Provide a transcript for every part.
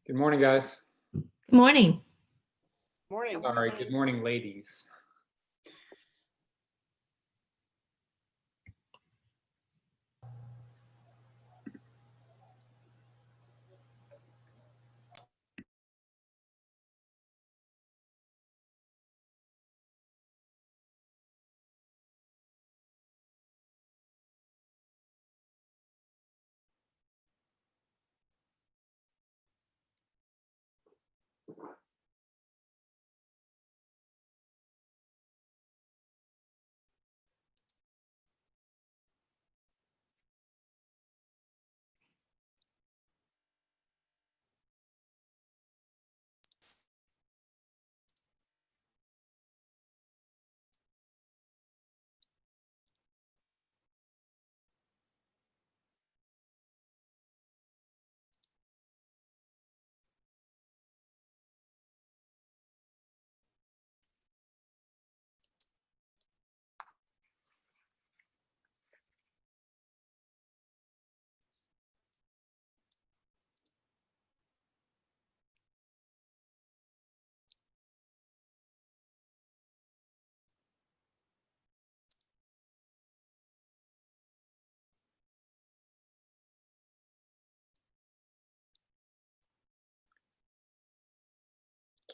Good morning, guys. Good morning. Morning. Sorry, good morning, ladies.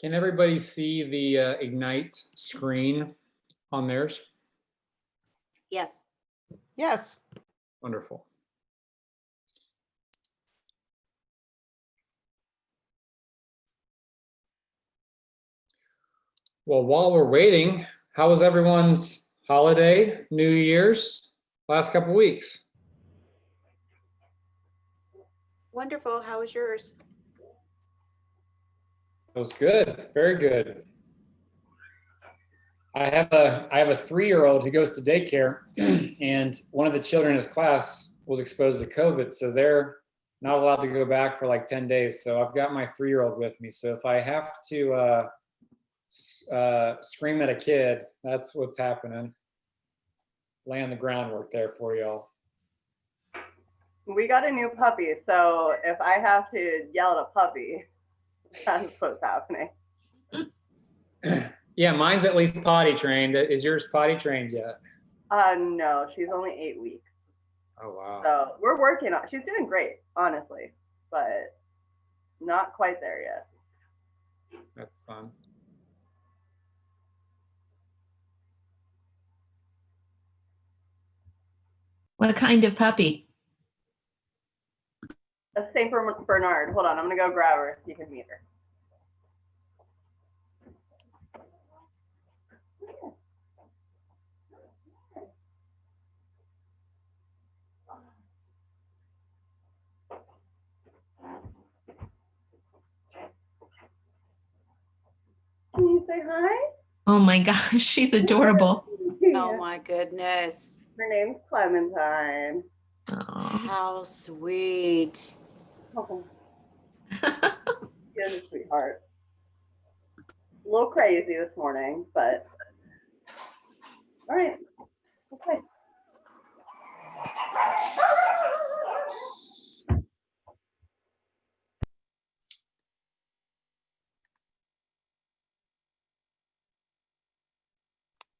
Can everybody see the Ignite screen on theirs? Yes. Yes. Wonderful. Well, while we're waiting, how was everyone's holiday, New Year's, last couple weeks? Wonderful. How was yours? It was good, very good. I have a 3-year-old who goes to daycare, and one of the children in his class was exposed to COVID, so they're not allowed to go back for like 10 days. So I've got my 3-year-old with me. So if I have to scream at a kid, that's what's happening. Laying the groundwork there for y'all. We got a new puppy, so if I have to yell at a puppy, that's what's happening. Yeah, mine's at least potty trained. Is yours potty trained yet? No, she's only 8 weeks. Oh, wow. So we're working on, she's doing great, honestly, but not quite there yet. That's fun. What kind of puppy? A St. Bernard. Hold on, I'm gonna go grab her so you can meet her. Can you say hi? Oh my gosh, she's adorable. Oh my goodness. Her name's Clementine. Oh. How sweet. Oh, she's a sweetheart. A little crazy this morning, but all right. Okay.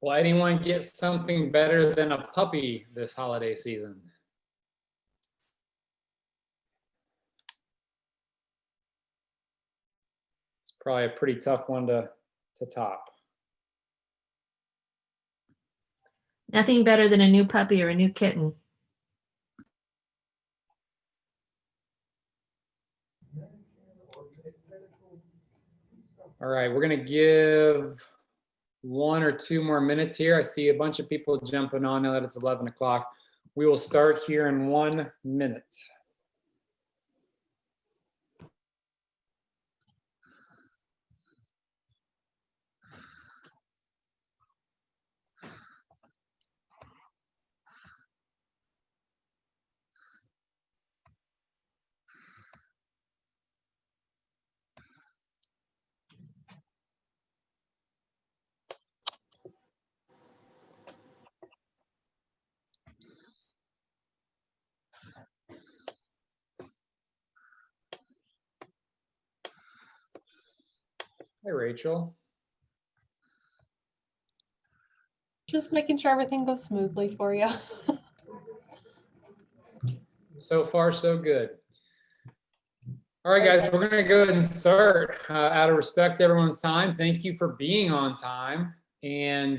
Will anyone get something better than a puppy this holiday season? It's probably a pretty tough one to top. Nothing better than a new puppy or a new kitten. All right, we're gonna give 1 or 2 more minutes here. I see a bunch of people jumping on now that it's 11 o'clock. We will start here in 1 minute. Hi, Rachel. Just making sure everything goes smoothly for you. So far, so good. All right, guys, we're going to go ahead and start. Out of respect to everyone's time, thank you for being on time. And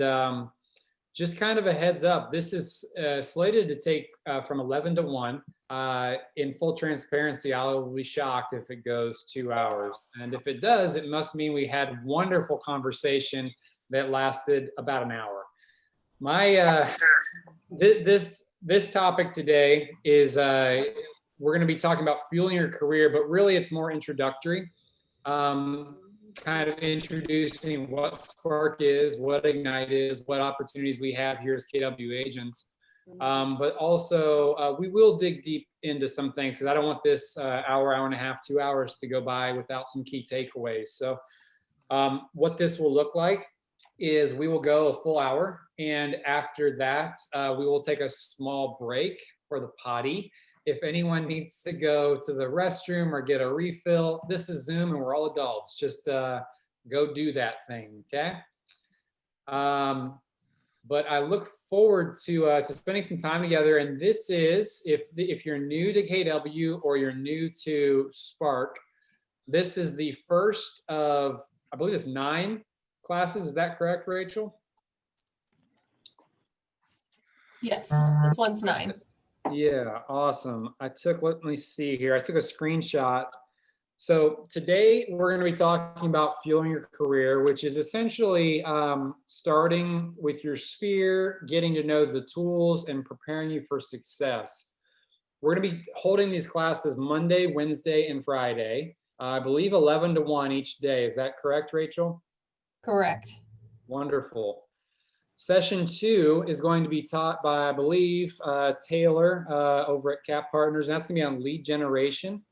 just kind of a heads up, this is slated to take from 11 to 1. In full transparency, I will be shocked if it goes 2 hours. And if it does, it must mean we had wonderful conversation that lasted about an hour. This topic today is we're going to be talking about fueling your career, but really it's more introductory, kind of introducing what Spark is, what Ignite is, what opportunities we have here as KW agents. But also we will dig deep into some things because I don't want this hour and a half, 2 hours to go by without some key takeaways. So what this will look like is we will go a full hour, and after that we will take a small break for the potty. If anyone needs to go to the restroom or get a refill, this is Zoom and we're all adults. Just go do that thing, okay? But I look forward to spending some time together. And this is, if you're new to KW or you're new to Spark, this is the first of, I believe it's 9 classes. Is that correct, Rachel? Yes, this one's 9. Yeah, awesome. Let me see here. I took a screenshot. So today we're going to be talking about fueling your career, which is essentially starting with your sphere, getting to know the tools and preparing you for success. We're going to be holding these classes Monday, Wednesday, and Friday. I believe 11 to 1 each day. Is that correct, Rachel? Correct. Wonderful. Session 2 is going to be taught by, I believe, Taylor over at Cap Partners. And that's going to be on lead generation.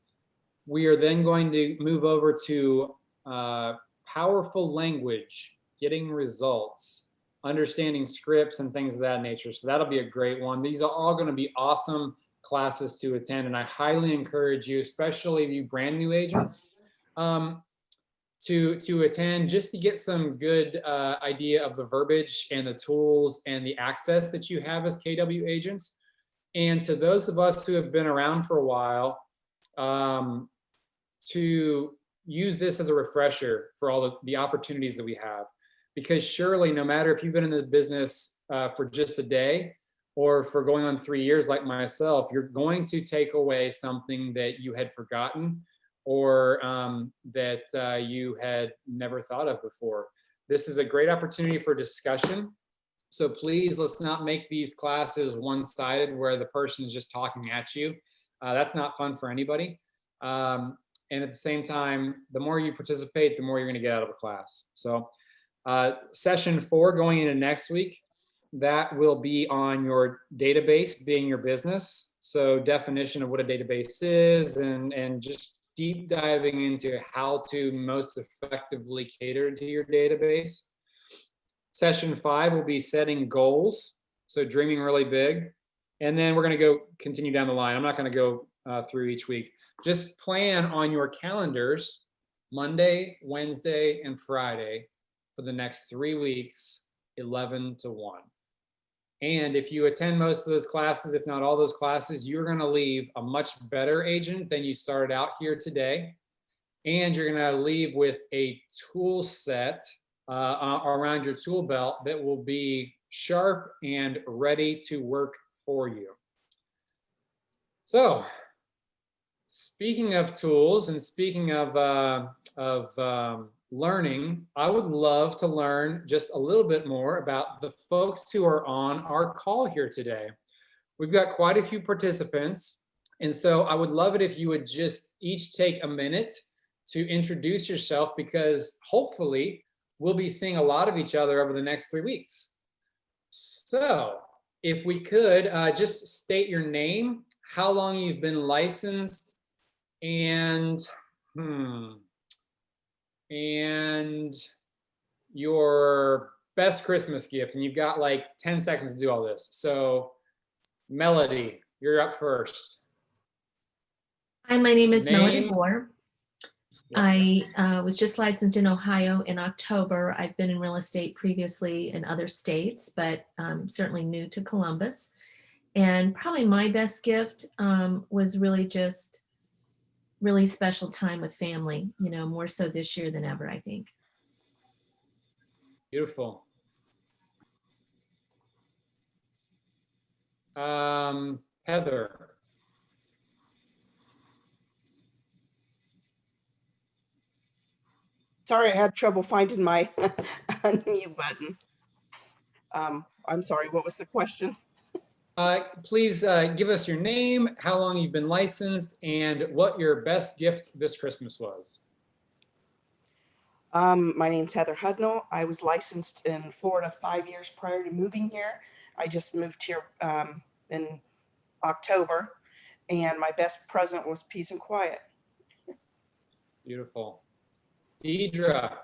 We are then going to move over to powerful language, getting results, understanding scripts and things of that nature. So that'll be a great one. These are all going to be awesome classes to attend. And I highly encourage you, especially you brand new agents, to attend, just to get some good idea of the verbiage and the tools and the access that you have as KW agents. And to those of us who have been around for a while, to use this as a refresher for all the opportunities that we have. Because surely, no matter if you've been in the business for just a day or for going on 3 years like myself, you're going to take away something that you had forgotten or that you had never thought of before. This is a great opportunity for discussion. So please, let's not make these classes one-sided where the person is just talking at you. That's not fun for anybody. And at the same time, the more you participate, the more you're going to get out of a class. So session 4 going into next week, that will be on your database being your business. So definition of what a database is and just deep diving into how to most effectively cater to your database. Session 5 will be setting goals. So dreaming really big. And then we're going to continue down the line. I'm not going to go through each week. Just plan on your calendars Monday, Wednesday, and Friday for the next 3 weeks, 11 to 1. And if you attend most of those classes, if not all those classes, you're going to leave a much better agent than you started out here today. And you're going to leave with a tool set around your tool belt that will be sharp and ready to work for you. So, speaking of tools and speaking of learning, I would love to learn just a little bit more about the folks who are on our call here today. We've got quite a few participants, and so I would love it if you would just each take a minute to introduce yourself, because hopefully we'll be seeing a lot of each other over the next 3 weeks. So if we could just state your name, how long you've been licensed, and your best Christmas gift. And you've got like 10 seconds to do all this. So Melody, you're up first. Hi, my name is Melody Name. Moore. I was just licensed in Ohio in October. I've been in real estate previously in other states, but certainly new to Columbus. And probably my best gift was really just really special time with family, more so this year than ever, I think. Beautiful. Heather. Sorry, I had trouble finding my unmute button. I'm sorry, what was the question? Please give us your name, how long you've been licensed, and what your best gift this Christmas was. My name's Heather Hudnall. I was licensed in Florida 5 years prior to moving here. I just moved here in October, and my best present was peace and quiet. Beautiful. Deidre.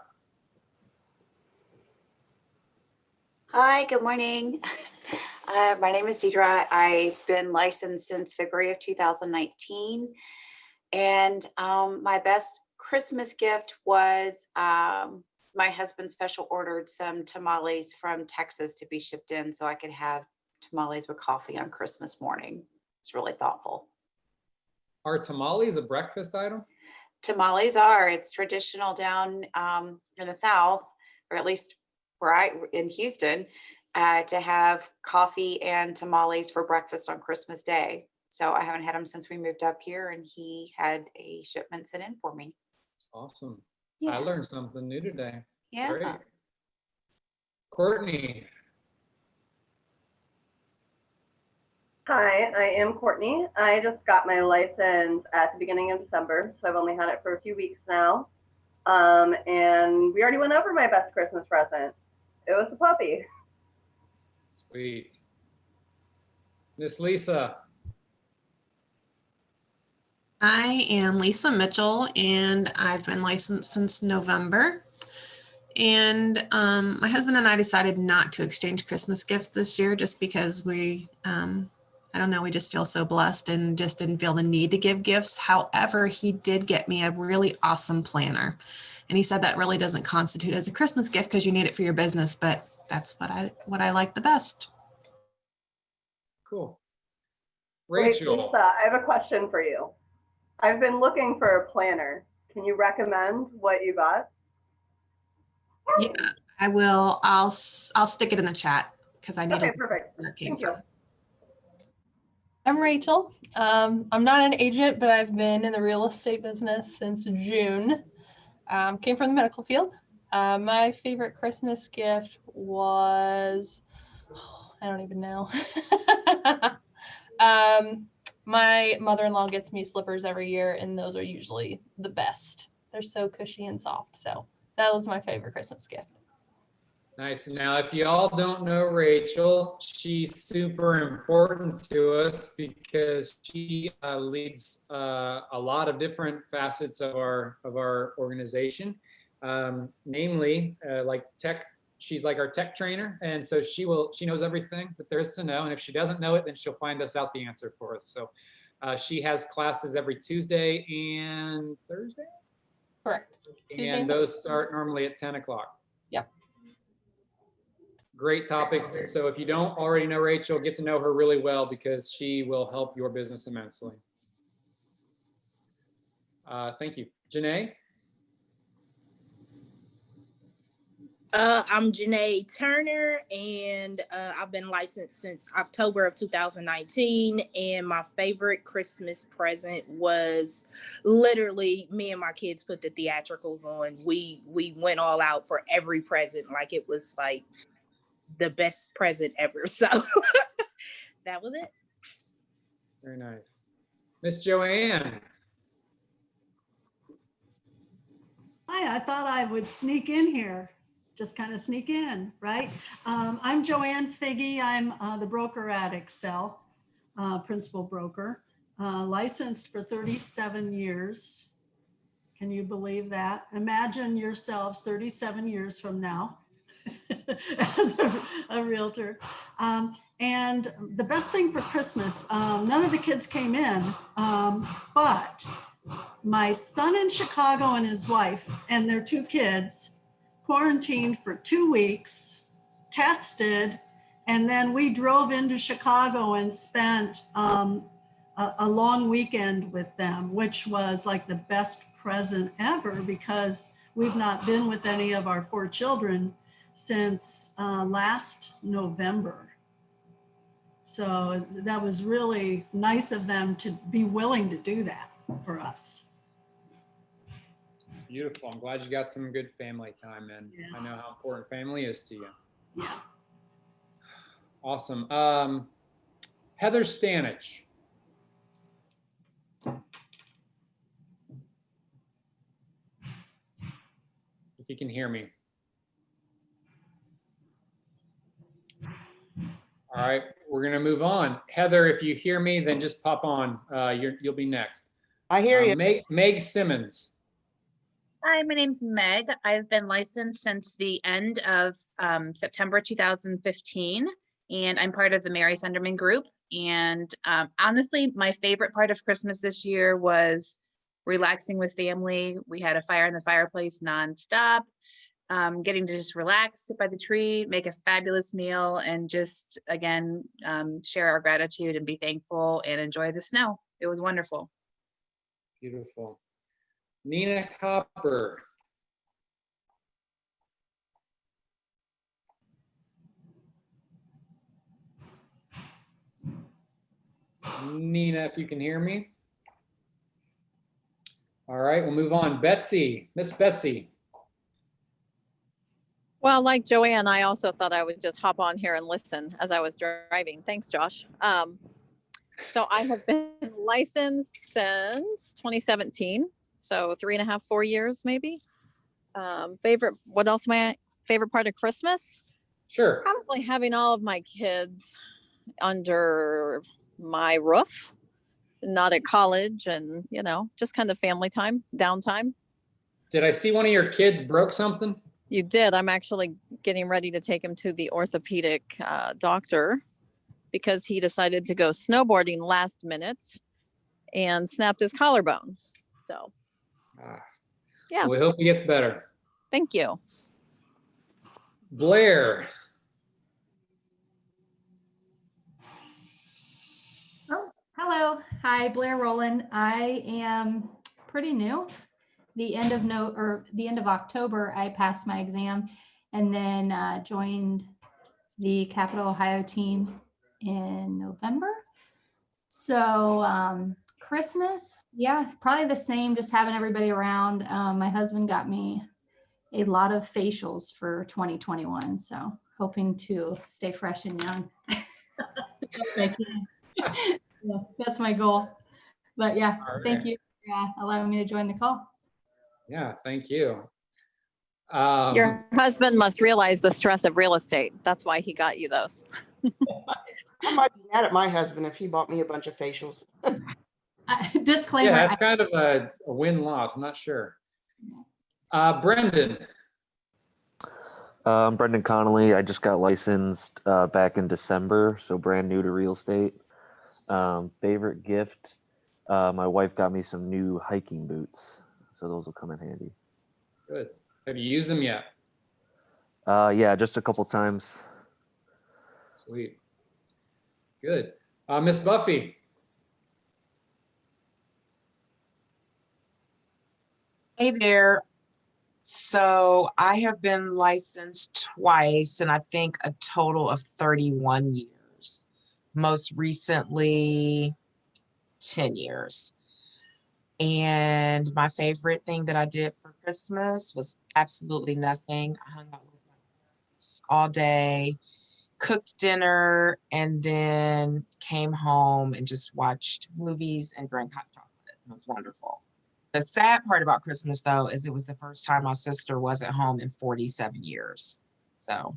Hi, good morning. My name is Deidre. I've been licensed since February of 2019. And my best Christmas gift was my husband special ordered some tamales from Texas to be shipped in so I could have tamales with coffee on Christmas morning. It's really thoughtful. Are tamales a breakfast item? Tamales are. It's traditional down in the South, or at least in Houston, to have coffee and tamales for breakfast on Christmas Day. So I haven't had them since we moved up here, and he had a shipment sent in for me. Awesome. Yeah. I learned something new today. Yeah. Great. Courtney. Hi, I am Courtney. I just got my license at the beginning of December, so I've only had it for a few weeks now. And we already went over my best Christmas present. It was a puppy. Sweet. Miss Lisa. I am Lisa Mitchell, and I've been licensed since November. And my husband and I decided not to exchange Christmas gifts this year just because we, I don't know, we just feel so blessed and just didn't feel the need to give gifts. However, he did get me a really awesome planner. And he said that really doesn't constitute as a Christmas gift because you need it for your business, but that's what I like the best. Cool. Wait, Rachel. Lisa, I have a question for you. I've been looking for a planner. Can you recommend what you got? Yeah, I will. I'll stick it in the chat because I need Okay, to perfect. where it came Thank you. from. I'm Rachel. I'm not an agent, but I've been in the real estate business since June. Came from the medical field. My favorite Christmas gift was, I don't even know. My mother-in-law gets me slippers every year, and those are usually the best. They're so cushy and soft. So that was my favorite Christmas gift. Nice. Now, if you all don't know Rachel, she's super important to us because she leads a lot of different facets of our organization, namely like tech. She's like our tech trainer, and so she knows everything that there is to know. And if she doesn't know it, then she'll find us out the answer for us. So she has classes every Tuesday and Thursday. Correct. Tuesday And those start normally at 10 o'clock. Yep. Great topics. So if you don't already know Rachel, get to know her really well because she will help your business immensely. Thank you. Janae? I'm Janae Turner, and I've been licensed since October of 2019. And my favorite Christmas present was literally me and my kids put the theatricals on. We went all out for every present, like it was like the best present ever. So that was it. Very nice. Miss Joanne? Hi, I thought I would sneak in here. Just kind of sneak in, right? I'm Joanne Figge. I'm the broker at Excel, principal broker, licensed for 37 years. Can you believe that? Imagine yourselves 37 years from now as a realtor. And the best thing for Christmas, none of the kids came in, but my son in Chicago and his wife and their 2 kids quarantined for 2 weeks, tested, and then we drove into Chicago and spent a long weekend with them, which was like the best present ever because we've not been with any of our 4 children since last November. So that was really nice of them to be willing to do that for us. Beautiful. I'm glad you got some good family time in. Yeah. I know how important family is to you. Yeah. Awesome. Heather Stanich. If you can hear me. All right, we're gonna move on. Heather, if you hear me, then just pop on. You'll be next. I hear you. Meg Simmons. Hi, my name's Meg. I've been licensed since the end of September 2015, and I'm part of the Mary Sunderman group. And honestly, my favorite part of Christmas this year was relaxing with family. We had a fire in the fireplace nonstop, getting to just relax, sit by the tree, make a fabulous meal, and just, again, share our gratitude and be thankful and enjoy the snow. It was wonderful. Beautiful. Nina Copper. Nina, if you can hear me. All right, we'll move on. Betsy, Miss Betsy. Well, like Joanne, I also thought I would just hop on here and listen as I was driving. Thanks, Josh. So I have been licensed since 2017. So 3.5, 4 years, maybe. What else my favorite part of Christmas? Sure. Probably having all of my kids under my roof, not at college, and, you know, just kind of family time, downtime. Did I see one of your kids broke something? You did. I'm actually getting ready to take him to the orthopedic doctor because he decided to go snowboarding last minute and snapped his collarbone. So, yeah. We hope he gets better. Thank you. Blair. Oh, hello. Hi, Blair Rowland. I am pretty new. The end of October, I passed my exam and then joined the Capital Ohio team in November. So Christmas, yeah, probably the same, just having everybody around. My husband got me a lot of facials for 2021, so hoping to stay fresh and young. Yeah, that's my goal. But yeah, All thank right. you for allowing me to join the call. Yeah, thank you. Your husband must realize the stress of real estate. That's why he got you those. I might be mad at my husband if he bought me a bunch of facials. Disclaimer. Yeah, that's kind of a win-loss. I'm not sure. Brendan. I'm Brendan Connolly. I just got licensed back in December, so brand new to real estate. Favorite gift, my wife got me some new hiking boots, so those will come in handy. Good. Have you used them yet? Yeah, just a couple times. Sweet. Good. Miss Buffy. Hey there. So I have been licensed twice, and I think a total of 31 years. Most recently, 10 years. And my favorite thing that I did for Christmas was absolutely nothing. I hung out with my parents all day, cooked dinner, and then came home and just watched movies and drank hot chocolate. It was wonderful. The sad part about Christmas, though, is it was the first time my sister wasn't home in 47 years. So,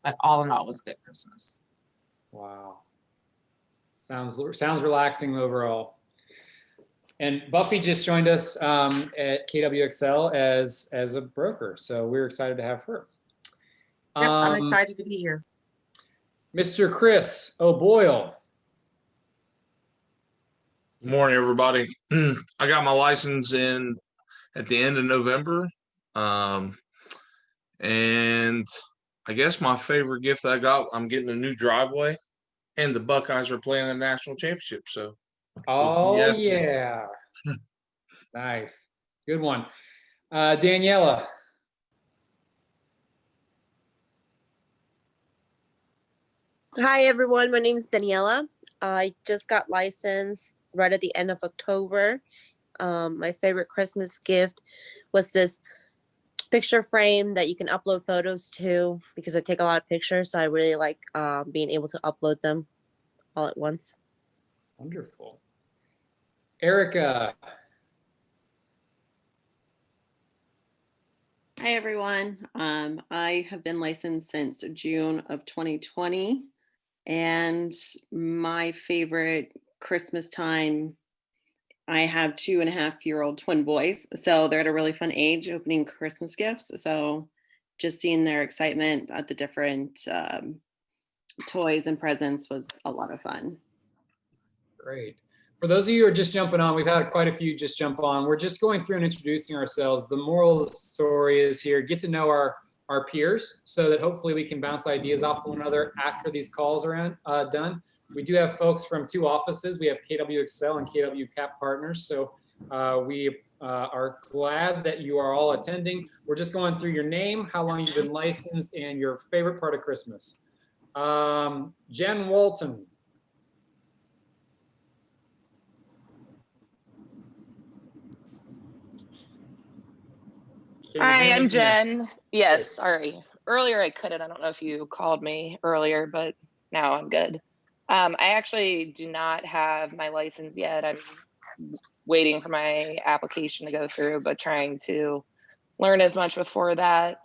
but all in all, it was a good Christmas. Wow. Sounds relaxing overall. And Buffy just joined us at KWXL as a broker, so we're excited to have her. Yep, I'm excited to be here. Mr. Chris O'Boyle. Good morning, everybody. I got my license in at the end of November. And I guess my favorite gift I got, I'm getting a new driveway, and the Buckeyes are playing the national championship. So, Oh, yeah. Nice. Good one. Daniela. Hi, everyone. My name is Daniela. I just got licensed right at the end of October. My favorite Christmas gift was this picture frame that you can upload photos to because I take a lot of pictures. So I really like being able to upload them all at once. Wonderful. Erica. Hi, everyone. I have been licensed since June of 2020. And my favorite Christmas time, I have 2.5-year-old twin boys. So they're at a really fun age opening Christmas gifts. So just seeing their excitement at the different toys and presents was a lot of fun. Great. For those of you who are just jumping on, we've had quite a few just jump on. We're just going through and introducing ourselves. The moral of the story is here, get to know our peers so that hopefully we can bounce ideas off one another after these calls are done. We do have folks from 2 offices. We have KW Excel and KW Cap Partners. So we are glad that you are all attending. We're just going through your name, how long you've been licensed, and your favorite part of Christmas. Jen Walton. Hi, I'm Jen. Yes, sorry. Earlier I couldn't. I don't know if you called me earlier, but now I'm good. I actually do not have my license yet. I'm waiting for my application to go through, but trying to learn as much before that.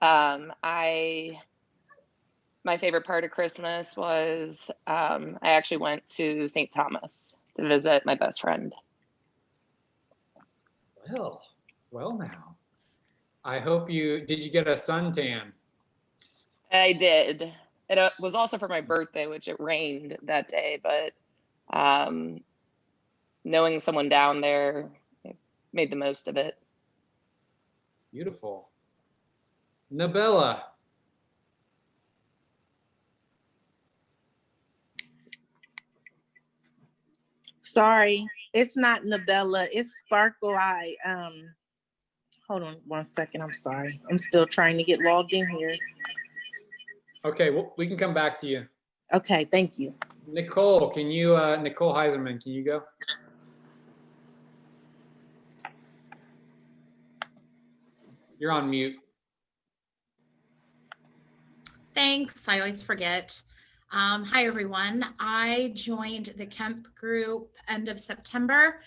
My favorite part of Christmas was I actually went to St. Thomas to visit my best friend. Well now. I hope did you get a suntan? I did. It was also for my birthday, which it rained that day, but knowing someone down there, I made the most of it. Beautiful. Nabella. Sorry, it's not Nabella, it's Sparkle. Hold on one second, I'm sorry. I'm still trying to get logged in here. Okay, well, we can come back to you. Okay, thank you. Nicole, Nicole Heiserman, can you go? You're on mute. Thanks, I always forget. Hi, everyone. I joined the Kemp group end of September,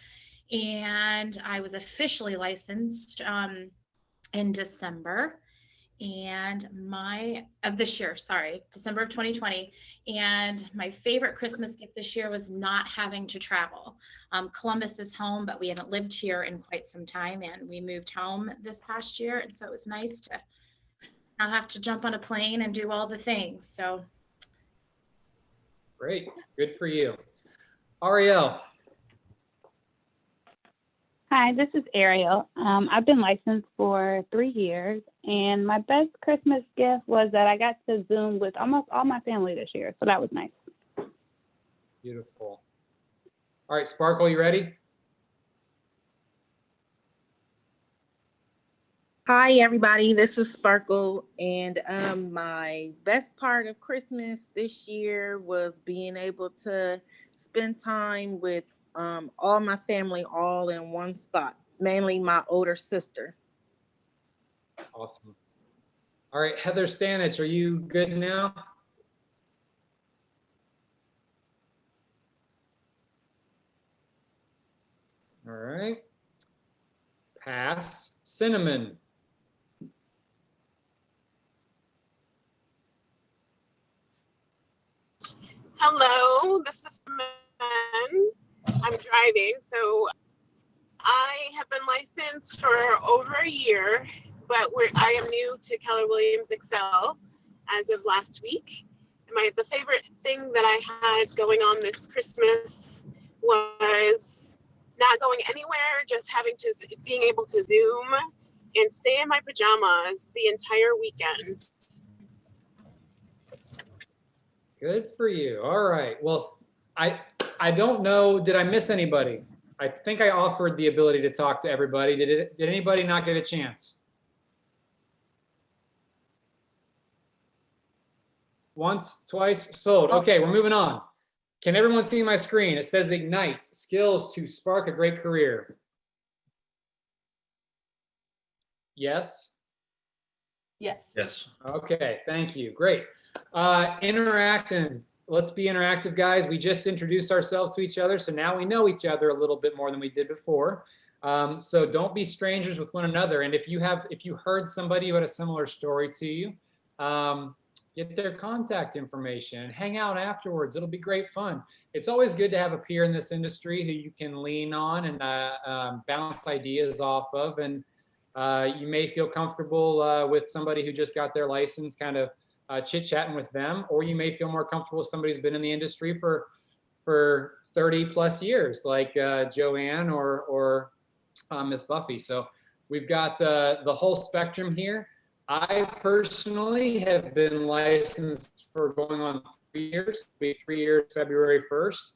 and I was officially licensed in December and of this year, December of 2020. And my favorite Christmas gift this year was not having to travel. Columbus is home, but we haven't lived here in quite some time, and we moved home this past year. And so it was nice to not have to jump on a plane and do all the things. So great, good for you. Ariel. Hi, this is Ariel. I've been licensed for 3 years, and my best Christmas gift was that I got to Zoom with almost all my family this year, so that was nice. Beautiful. All right, Sparkle, you ready? Hi, everybody. This is Sparkle, and my best part of Christmas this year was being able to spend time with all my family all in one spot, mainly my older sister. Awesome. All right, Heather Stanich, are you good now? All right. Pass. Cinnamon. Hello, this is Cinnamon. I'm driving, so I have been licensed for over a year, but I am new to Keller Williams Excel as of last week. And the favorite thing that I had going on this Christmas was not going anywhere, just being able to Zoom and stay in my pajamas the entire weekend. Good for you. All right. Well, I don't know. Did I miss anybody? I think I offered the ability to talk to everybody. Did anybody not get a chance? Once, twice, sold. Okay, we're moving on. Can everyone see my screen? It says Ignite, skills to spark a great career. Yes? Yes. Yes. Okay, thank you. Great. Interacting. Let's be interactive, guys. We just introduced ourselves to each other, so now we know each other a little bit more than we did before. So don't be strangers with one another. And if you heard somebody who had a similar story to you, get their contact information and hang out afterwards. It'll be great fun. It's always good to have a peer in this industry who you can lean on and bounce ideas off of. And you may feel comfortable with somebody who just got their license, kind of chit-chatting with them, or you may feel more comfortable with somebody who's been in the industry for 30 plus years, like Joanne or Miss Buffy. So we've got the whole spectrum here. I personally have been licensed for going on 3 years, it'll be 3 years, February 1st.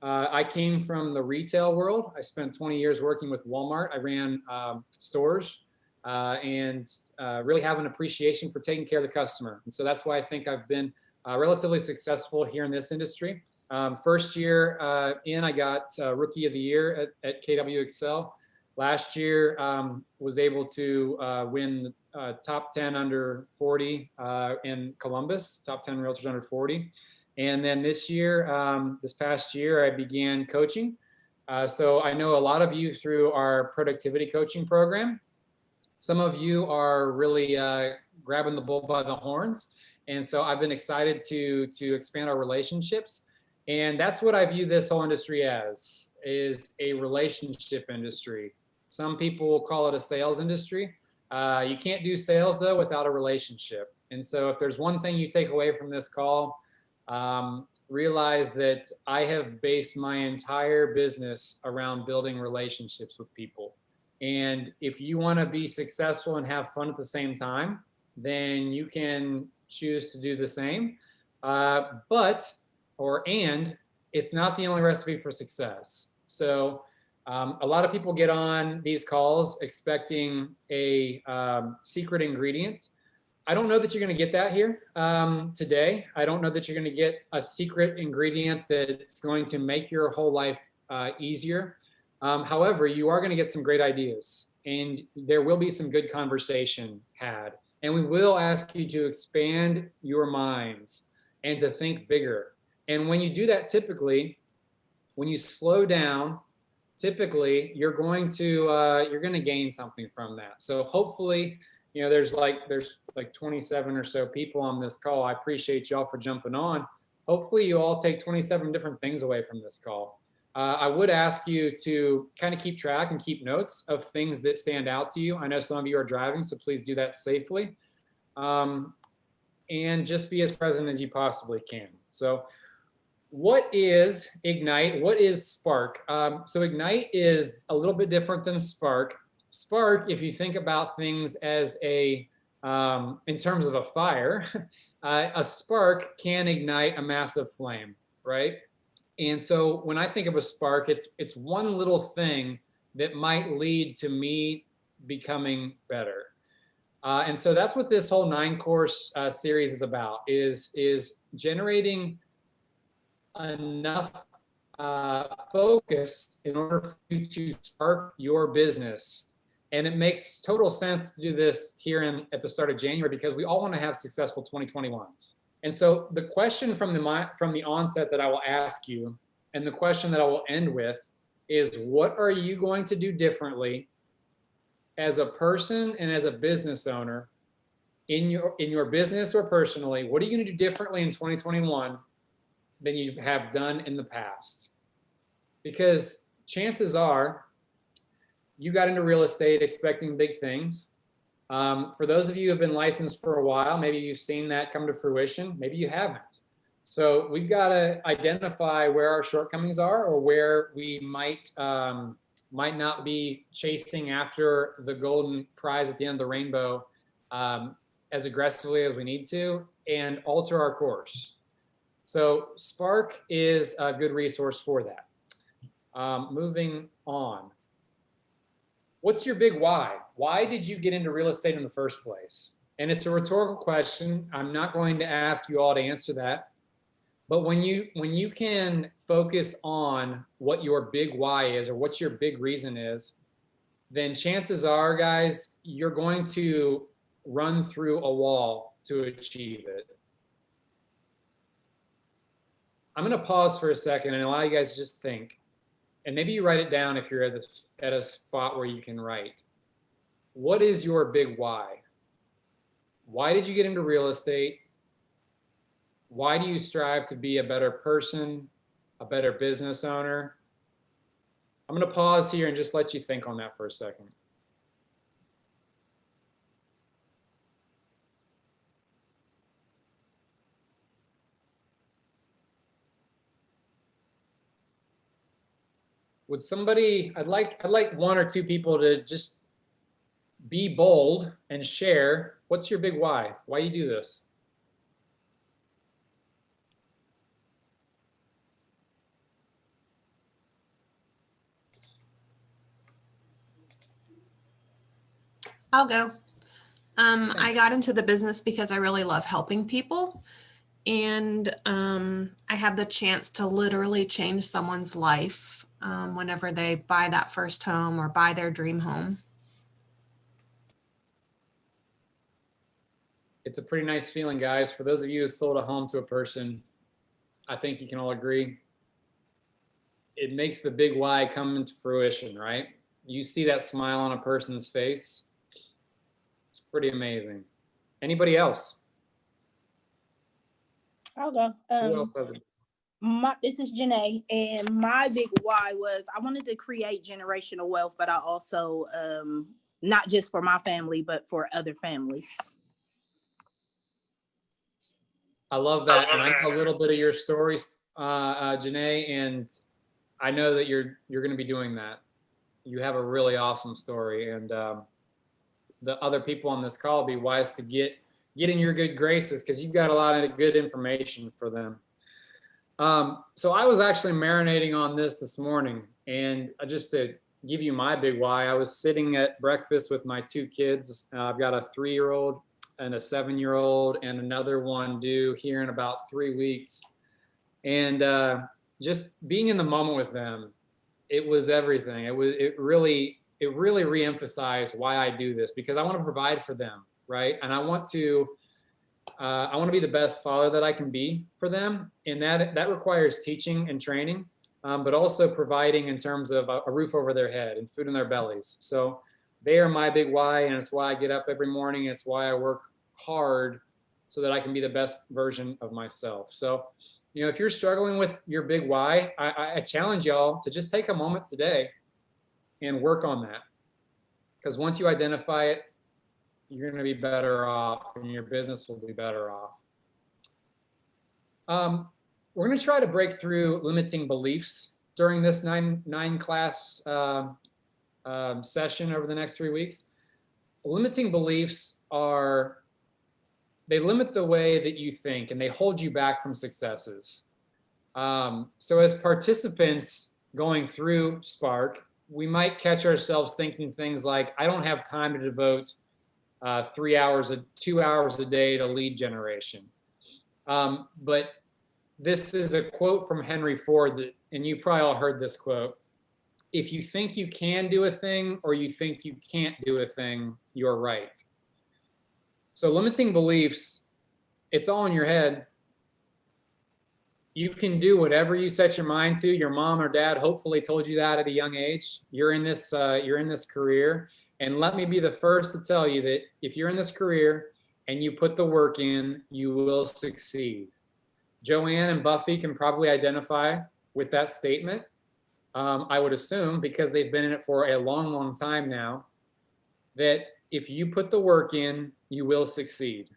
I came from the retail world. I spent 20 years working with Walmart. I ran stores and really have an appreciation for taking care of the customer. And so that's why I think I've been relatively successful here in this industry. First year I got Rookie of the Year at KW Excel. Last year, was able to win top 10 under 40 in Columbus, top 10 realtors under 40. And then this year, this past year, I began coaching. So I know a lot of you through our productivity coaching program. Some of you are really grabbing the bull by the horns. And so I've been excited to expand our relationships. And that's what I view this whole industry as, is a relationship industry. Some people will call it a sales industry. You can't do sales though without a relationship. And so if there's one thing you take away from this call, realize that I have based my entire business around building relationships with people. And if you want to be successful and have fun at the same time, then you can choose to do the same. And it's not the only recipe for success. So a lot of people get on these calls expecting a secret ingredient. I don't know that you're going to get that here today. I don't know that you're going to get a secret ingredient that's going to make your whole life easier. However, you are going to get some great ideas, and there will be some good conversation had. And we will ask you to expand your minds and to think bigger. And when you do that, typically, when you slow down, typically you're going to gain something from that. So hopefully, there's like 27 or so people on this call. I appreciate y'all for jumping on. Hopefully you all take 27 different things away from this call. I would ask you to kind of keep track and keep notes of things that stand out to you. I know some of you are driving, so please do that safely. And just be as present as you possibly can. So what is Ignite? What is Spark? So Ignite is a little bit different than Spark. Spark, if you think about things as in terms of a fire, a spark can ignite a massive flame, right? And so when I think of a spark, it's one little thing that might lead to me becoming better. And so that's what this whole 9-course series is about, is generating enough focus in order for you to spark your business. And it makes total sense to do this here at the start of January, because we all want to have successful 2021s. And so the question from the onset that I will ask you, and the question that I will end with, is what are you going to do differently as a person and as a business owner in your business or personally? What are you going to do differently in 2021 than you have done in the past? Because chances are you got into real estate expecting big things. For those of you who have been licensed for a while, maybe you've seen that come to fruition, maybe you haven't. So we've got to identify where our shortcomings are, or where we might not be chasing after the golden prize at the end of the rainbow as aggressively as we need to, and alter our course. So Spark is a good resource for that. Moving on. What's your big why? Why did you get into real estate in the first place? And it's a rhetorical question. I'm not going to ask you all to answer that. But when you can focus on what your big why is, or what your big reason is, then chances are, guys, you're going to run through a wall to achieve it. I'm going to pause for a second and allow you guys to just think. And maybe you write it down if you're at a spot where you can write. What is your big why? Why did you get into real estate? Why do you strive to be a better person, a better business owner? I'm going to pause here and just let you think on that for a second. Would somebody, I'd like one or two people to just be bold and share. What's your big why? Why you do this? I'll go. I got into the business because I really love helping people. And I have the chance to literally change someone's life whenever they buy that first home or buy their dream home. It's a pretty nice feeling, guys. For those of you who sold a home to a person, I think you can all agree, it makes the big why come into fruition, right? You see that smile on a person's face. It's pretty amazing. Anybody else? I'll go. Who else has it? This is Janae, and my big why was I wanted to create generational wealth, but I also, not just for my family, but for other families. I love that. And I know a little bit of your stories, Janae, and I know that you're going to be doing that. You have a really awesome story, and the other people on this call be wise to get in your good graces, because you've got a lot of good information for them. So I was actually marinating on this morning, and just to give you my big why, I was sitting at breakfast with my two kids. I've got a 3-year-old and a 7-year-old, and another one due here in about 3 weeks. And just being in the moment with them, it was everything. It really reemphasized why I do this, because I want to provide for them, right? And I want to be the best father that I can be for them, and that requires teaching and training, but also providing in terms of a roof over their head and food in their bellies. So they are my big why, and it's why I get up every morning. It's why I work hard so that I can be the best version of myself. So, if you're struggling with your big why, I challenge y'all to just take a moment today and work on that. Because once you identify it, you're going to be better off, and your business will be better off. We're going to try to break through limiting beliefs during this nine class session over the next 3 weeks. Limiting beliefs they limit the way that you think, and they hold you back from successes. So as participants going through Spark, we might catch ourselves thinking things like, I don't have time to devote 2 hours a day to lead generation. But this is a quote from Henry Ford, and you've probably all heard this quote. If you think you can do a thing, or you think you can't do a thing, you're right. So limiting beliefs, it's all in your head. You can do whatever you set your mind to. Your mom or dad hopefully told you that at a young age. You're in this career. And let me be the first to tell you that if you're in this career and you put the work in, you will succeed. Joanne and Buffy can probably identify with that statement. I would assume, because they've been in it for a long, long time now, that if you put the work in, you will succeed.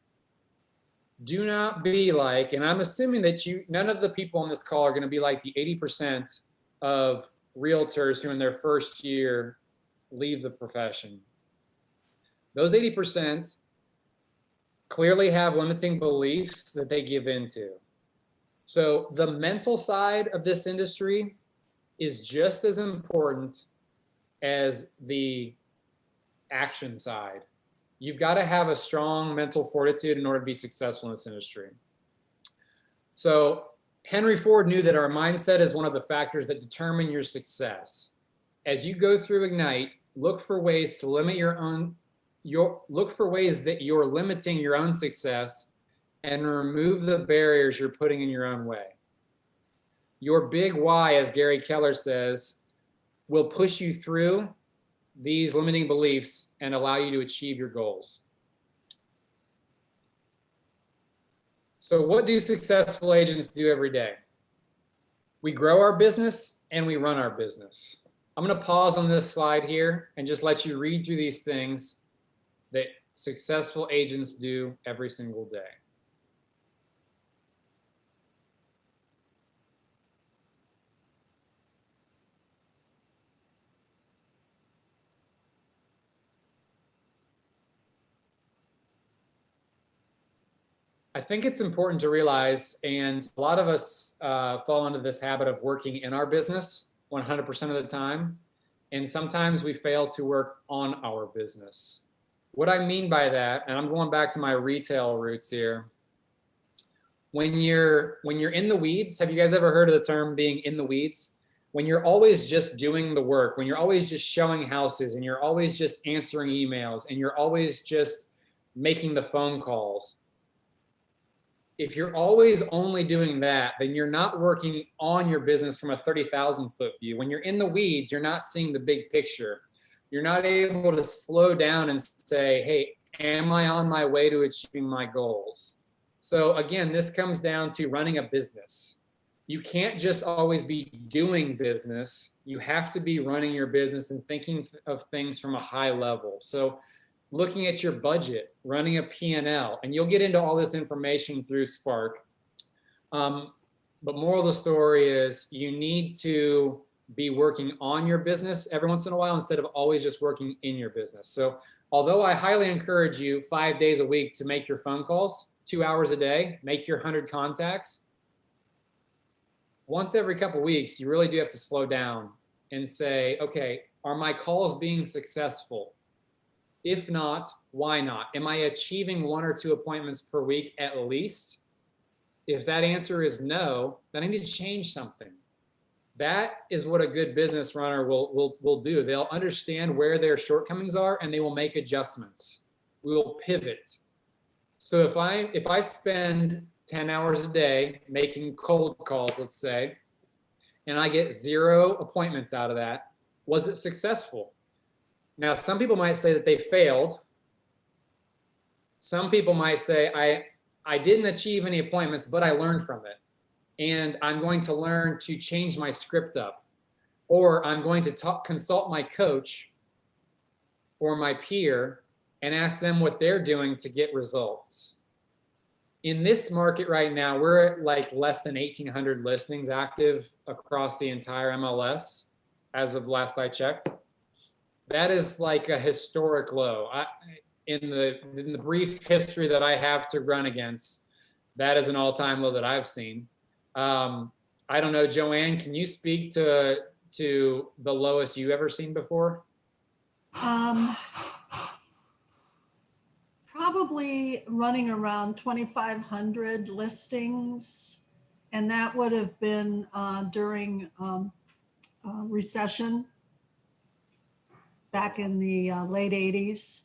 do not be like, and I'm assuming that none of the people on this call are going to be like the 80% of realtors who in their first year leave the profession. Those 80% clearly have limiting beliefs that they give into. So the mental side of this industry is just as important as the action side. You've got to have a strong mental fortitude in order to be successful in this industry. So Henry Ford knew that our mindset is one of the factors that determine your success. As you go through Ignite, look for ways to limit look for ways that you're limiting your own success and remove the barriers you're putting in your own way. Your big why, as Gary Keller says, will push you through these limiting beliefs and allow you to achieve your goals. So what do successful agents do every day? We grow our business and we run our business. I'm going to pause on this slide here and just let you read through these things that successful agents do every single day. I think it's important to realize, and a lot of us fall into this habit of working in our business 100% of the time, and sometimes we fail to work on our business. What I mean by that, and I'm going back to my retail roots here, when you're in the weeds, have you guys ever heard of the term being in the weeds? When you're always just doing the work, when you're always just showing houses, and you're always just answering emails, and you're always just making the phone calls, if you're always only doing that, then you're not working on your business from a 30,000 foot view. When you're in the weeds, you're not seeing the big picture. You're not able to slow down and say, hey, am I on my way to achieving my goals? So again, this comes down to running a business. You can't just always be doing business. You have to be running your business and thinking of things from a high level. So looking at your budget, running a P&L, and you'll get into all this information through Spark. But moral of the story is you need to be working on your business every once in a while instead of always just working in your business. So although I highly encourage you 5 days a week to make your phone calls, 2 hours a day, make your 100 contacts, once every couple of weeks, you really do have to slow down and say, okay, are my calls being successful? If not, why not? Am I achieving 1 or 2 appointments per week at least? If that answer is no, then I need to change something. That is what a good business runner will do. They'll understand where their shortcomings are and they will make adjustments. We will pivot. So if I spend 10 hours a day making cold calls, let's say, and I get 0 appointments out of that, was it successful? Now, some people might say that they failed. Some people might say, I didn't achieve any appointments, but I learned from it. And I'm going to learn to change my script up. Or I'm going to consult my coach or my peer and ask them what they're doing to get results. In this market right now, we're at like less than 1,800 listings active across the entire MLS as of last I checked. That is like a historic low. In the brief history that I have to run against, that is an all-time low that I've seen. I don't know, Joanne, can you speak to the lowest you ever seen before? Probably running around 2,500 listings, and that would have been during recession back in the late 80s.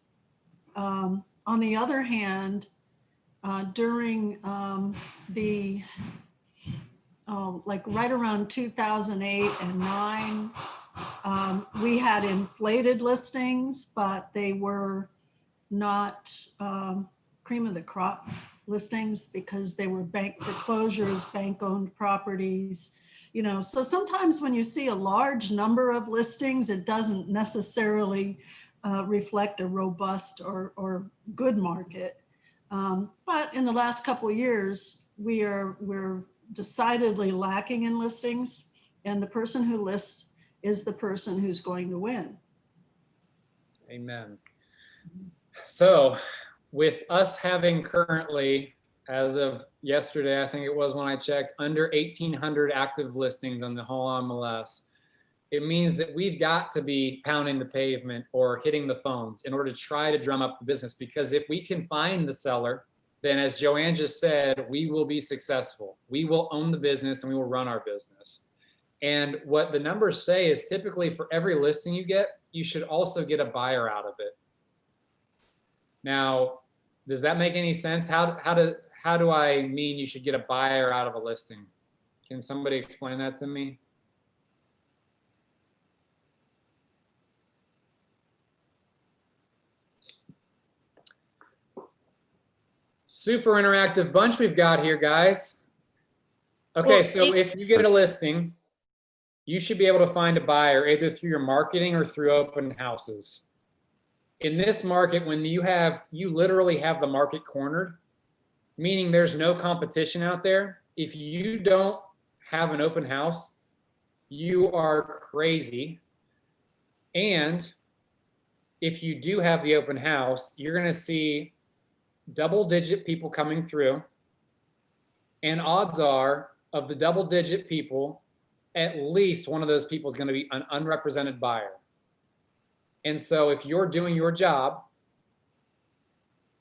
On the other hand, during like right around 2008 and 9, we had inflated listings, but they were not cream of the crop listings because they were bank foreclosures, bank-owned properties. You know, so sometimes when you see a large number of listings, it doesn't necessarily reflect a robust or good market. But in the last couple of years, we're decidedly lacking in listings, and the person who lists is the person who's going to win. Amen. So with us having currently, as of yesterday, I think it was when I checked, under 1,800 active listings on the whole MLS, it means that we've got to be pounding the pavement or hitting the phones in order to try to drum up the business. Because if we can find the seller, then as Joanne just said, we will be successful. We will own the business and we will run our business. And what the numbers say is typically for every listing you get, you should also get a buyer out of it. Now, does that make any sense? How do I mean you should get a buyer out of a listing? Can somebody explain that to me? Super interactive bunch we've got here, guys. Okay, Well, so if you get a listing, you should be able to find a buyer either through your marketing or through open houses. In this market, when you literally have the market cornered, meaning there's no competition out there. If you don't have an open house, you are crazy. And if you do have the open house, you're going to see double-digit people coming through. And odds are, of the double-digit people, at least one of those people is going to be an unrepresented buyer. And so if you're doing your job,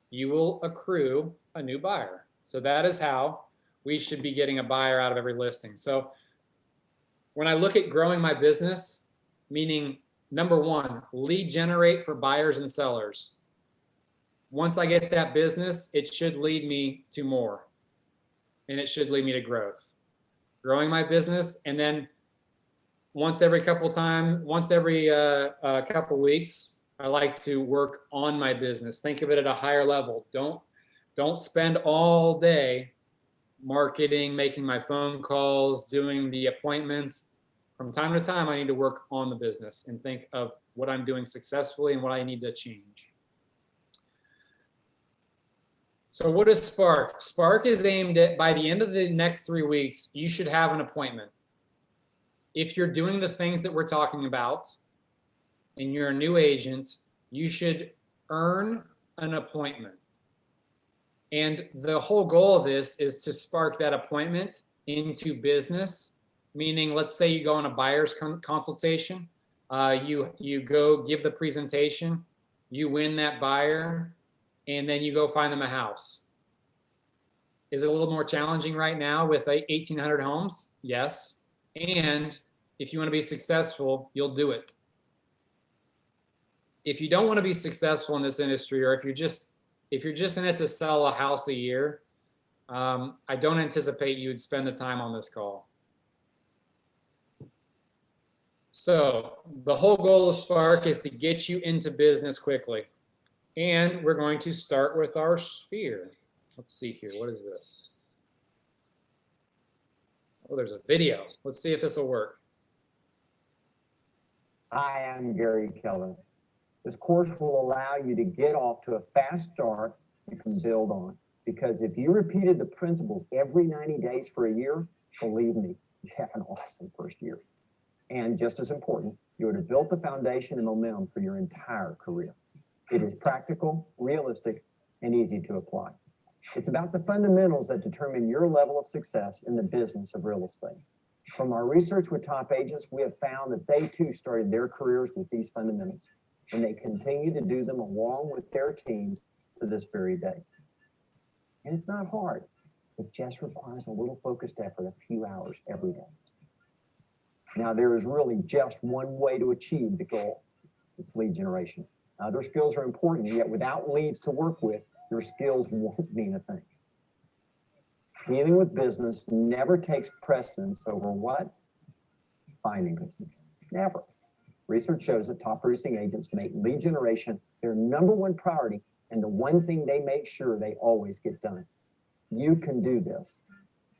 you will accrue a new buyer. So that is how we should be getting a buyer out of every listing. So when I look at growing my business, meaning number one, lead generate for buyers and sellers. Once I get that business, it should lead me to more, and it should lead me to growth. Growing my business, and then once every couple weeks, I like to work on my business. Think of it at a higher level. Don't spend all day marketing, making my phone calls, doing the appointments. From time to time, I need to work on the business and think of what I'm doing successfully and what I need to change. So what is Spark? Spark is aimed at, by the end of the next 3 weeks, you should have an appointment. If you're doing the things that we're talking about and you're a new agent, you should earn an appointment. And the whole goal of this is to spark that appointment into business, meaning let's say you go on a buyer's consultation, you go give the presentation, you win that buyer, and then you go find them a house. Is it a little more challenging right now with 1,800 homes? Yes. And if you want to be successful, you'll do it. If you don't want to be successful in this industry, or if you're just in it to sell a house a year, I don't anticipate you would spend the time on this call. So the whole goal of Spark is to get you into business quickly. And we're going to start with our sphere. Let's see here. What is this? Oh, there's a video. Let's see if this will work. Hi, I'm Gary Keller. This course will allow you to get off to a fast start you can build on. Because if you repeated the principles every 90 days for a year, believe me, you have an awesome first year. And just as important, you would have built the foundation and momentum for your entire career. It is practical, realistic, and easy to apply. It's about the fundamentals that determine your level of success in the business of real estate. From our research with top agents, we have found that they too started their careers with these fundamentals, and they continue to do them along with their teams to this very day. And it's not hard. It just requires a little focused effort, a few hours every day. Now, there is really just one way to achieve the goal. It's lead generation. Other skills are important, yet without leads to work with, your skills won't mean a thing. Dealing with business never takes precedence over what? Finding business. Never. Research shows that top producing agents make lead generation their #1 priority and the one thing they make sure they always get done. You can do this.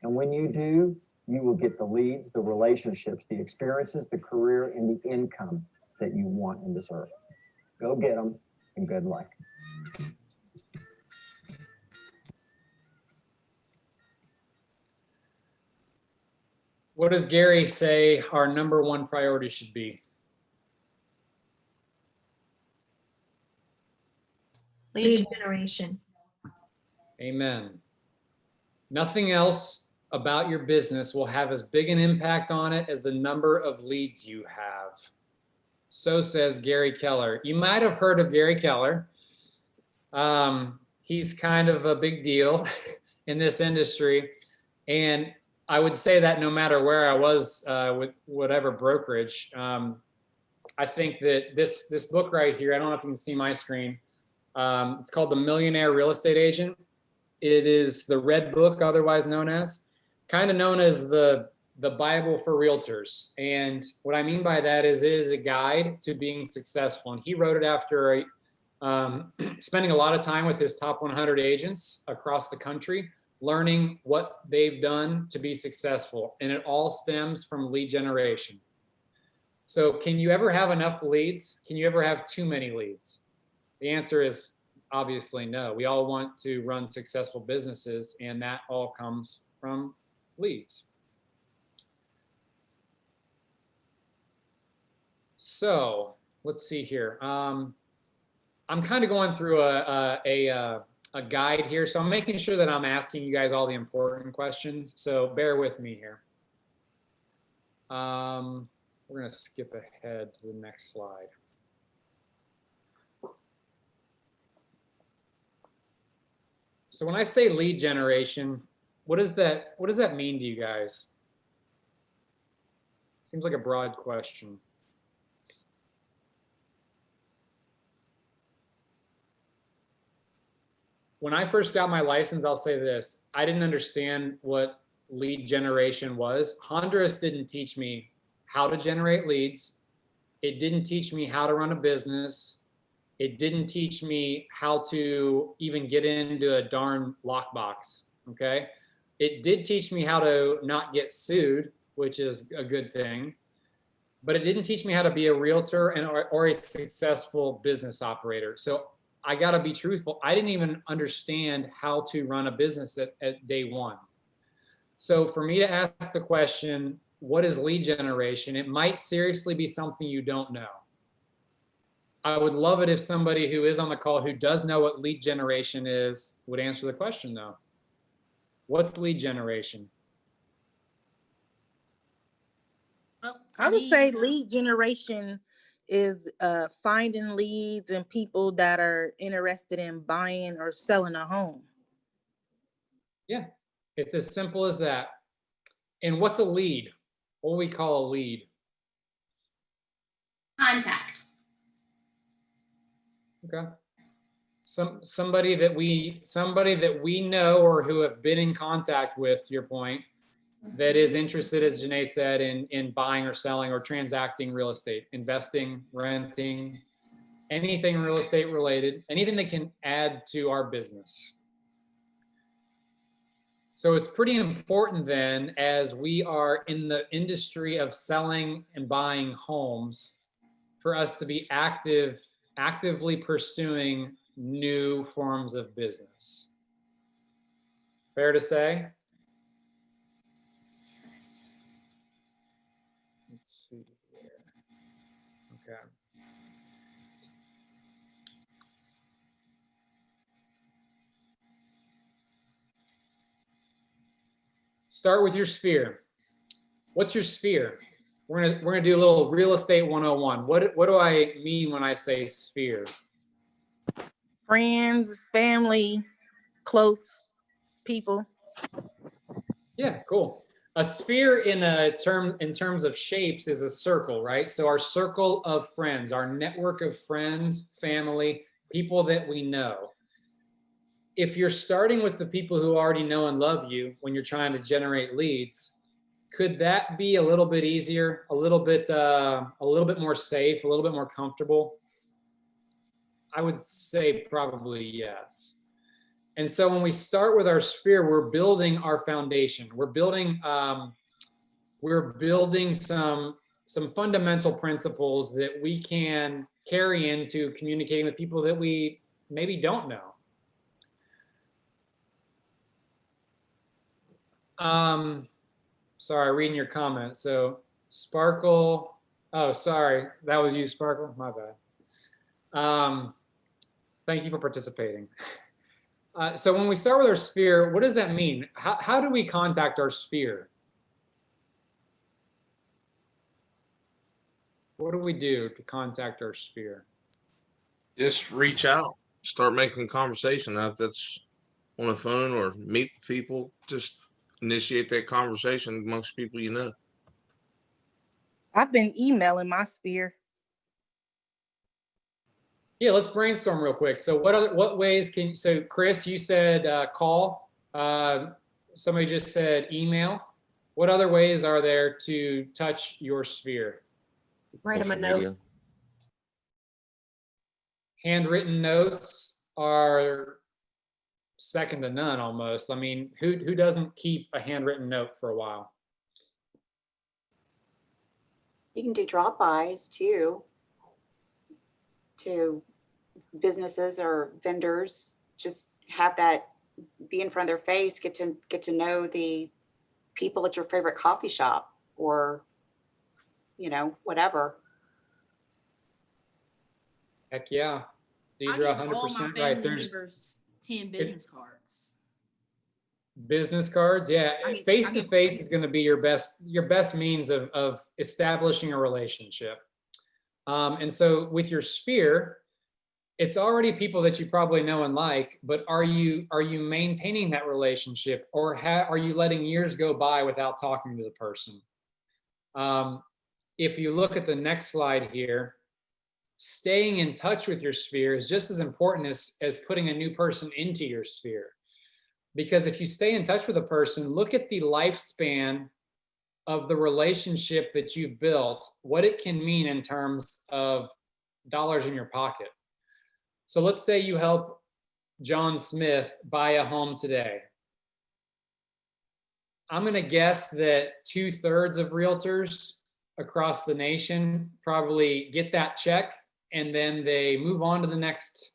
And when you do, you will get the leads, the relationships, the experiences, the career, and the income that you want and deserve. Go get them, and good luck. What does Gary say our number one priority should be? Lead generation. Amen. Nothing else about your business will have as big an impact on it as the number of leads you have. So says Gary Keller. You might have heard of Gary Keller. He's kind of a big deal in this industry. And I would say that no matter where I was with whatever brokerage, I think that this book right here, I don't know if you can see my screen. It's called The Millionaire Real Estate Agent. It is the red book, otherwise known as, kind of known as the Bible for realtors. And what I mean by that is it is a guide to being successful. And he wrote it after spending a lot of time with his top 100 agents across the country, learning what they've done to be successful. And it all stems from lead generation. So can you ever have enough leads? Can you ever have too many leads? The answer is obviously no. We all want to run successful businesses, and that all comes from leads. So let's see here. I'm kind of going through a guide here, so I'm making sure that I'm asking you guys all the important questions. So bear with me here. We're going to skip ahead to the next slide. So when I say lead generation, what does that mean to you guys? Seems like a broad question. When I first got my license, I'll say this, I didn't understand what lead generation was. Honduras didn't teach me how to generate leads. It didn't teach me how to run a business. It didn't teach me how to even get into a darn lockbox, okay? It did teach me how to not get sued, which is a good thing, but it didn't teach me how to be a realtor or a successful business operator. So I gotta be truthful, I didn't even understand how to run a business at day one. So for me to ask the question, what is lead generation? It might seriously be something you don't know. I would love it if somebody who is on the call who does know what lead generation is would answer the question though. What's lead generation? I would say lead generation is finding leads and people that are interested in buying or selling a home. Yeah, it's as simple as that. And what's a lead? What do we call a lead? Contact. Okay. Somebody that we know or who have been in contact with, your point, that is interested, as Janae said, in buying or selling or transacting real estate, investing, renting, anything real estate related, anything that can add to our business. So it's pretty important then, as we are in the industry of selling and buying homes, for us to be actively pursuing new forms of business. Fair to say? Let's see here. Okay. Start with your sphere. What's your sphere? We're gonna do a little real estate 101. What do I mean when I say sphere? Friends, family, close people. Yeah, cool. A sphere in terms of shapes is a circle, right? So our circle of friends, our network of friends, family, people that we know. If you're starting with the people who already know and love you when you're trying to generate leads, could that be a little bit easier, a little bit more safe, a little bit more comfortable? I would say probably yes. And so when we start with our sphere, we're building our foundation. We're building some fundamental principles that we can carry into communicating with people that we maybe don't know. Sorry, reading your comment. So Sparkle, oh, sorry, that was you, Sparkle, my bad. Thank you for participating. So when we start with our sphere, what does that mean? How do we contact our sphere? What do we do to contact our sphere? Just reach out, start making conversation. If that's on the phone or meet people, just initiate that conversation amongst people you know. I've been emailing my sphere. Yeah, let's brainstorm real quick. So what ways can, so Chris, you said call, somebody just said email. What other ways are there to touch your sphere? Write them a Social note. media. Handwritten notes are second to none almost. I mean, who doesn't keep a handwritten note for a while? You can do drop-bys too, to businesses or vendors. Just have that be in front of their face, get to know the people at your favorite coffee shop, or, you know, whatever. Heck yeah. I Deidre, give all my 100% right. family There's members 10 business cards. business cards. Yeah. I get- Face I to get- face is going to be your best means of establishing a relationship. And so with your sphere, it's already people that you probably know and like, but are you maintaining that relationship, or are you letting years go by without talking to the person? If you look at the next slide here, staying in touch with your sphere is just as important as putting a new person into your sphere. Because if you stay in touch with a person, look at the lifespan of the relationship that you've built, what it can mean in terms of dollars in your pocket. So let's say you help John Smith buy a home today. I'm going to guess that 2/3 of realtors across the nation probably get that check and then they move on to the next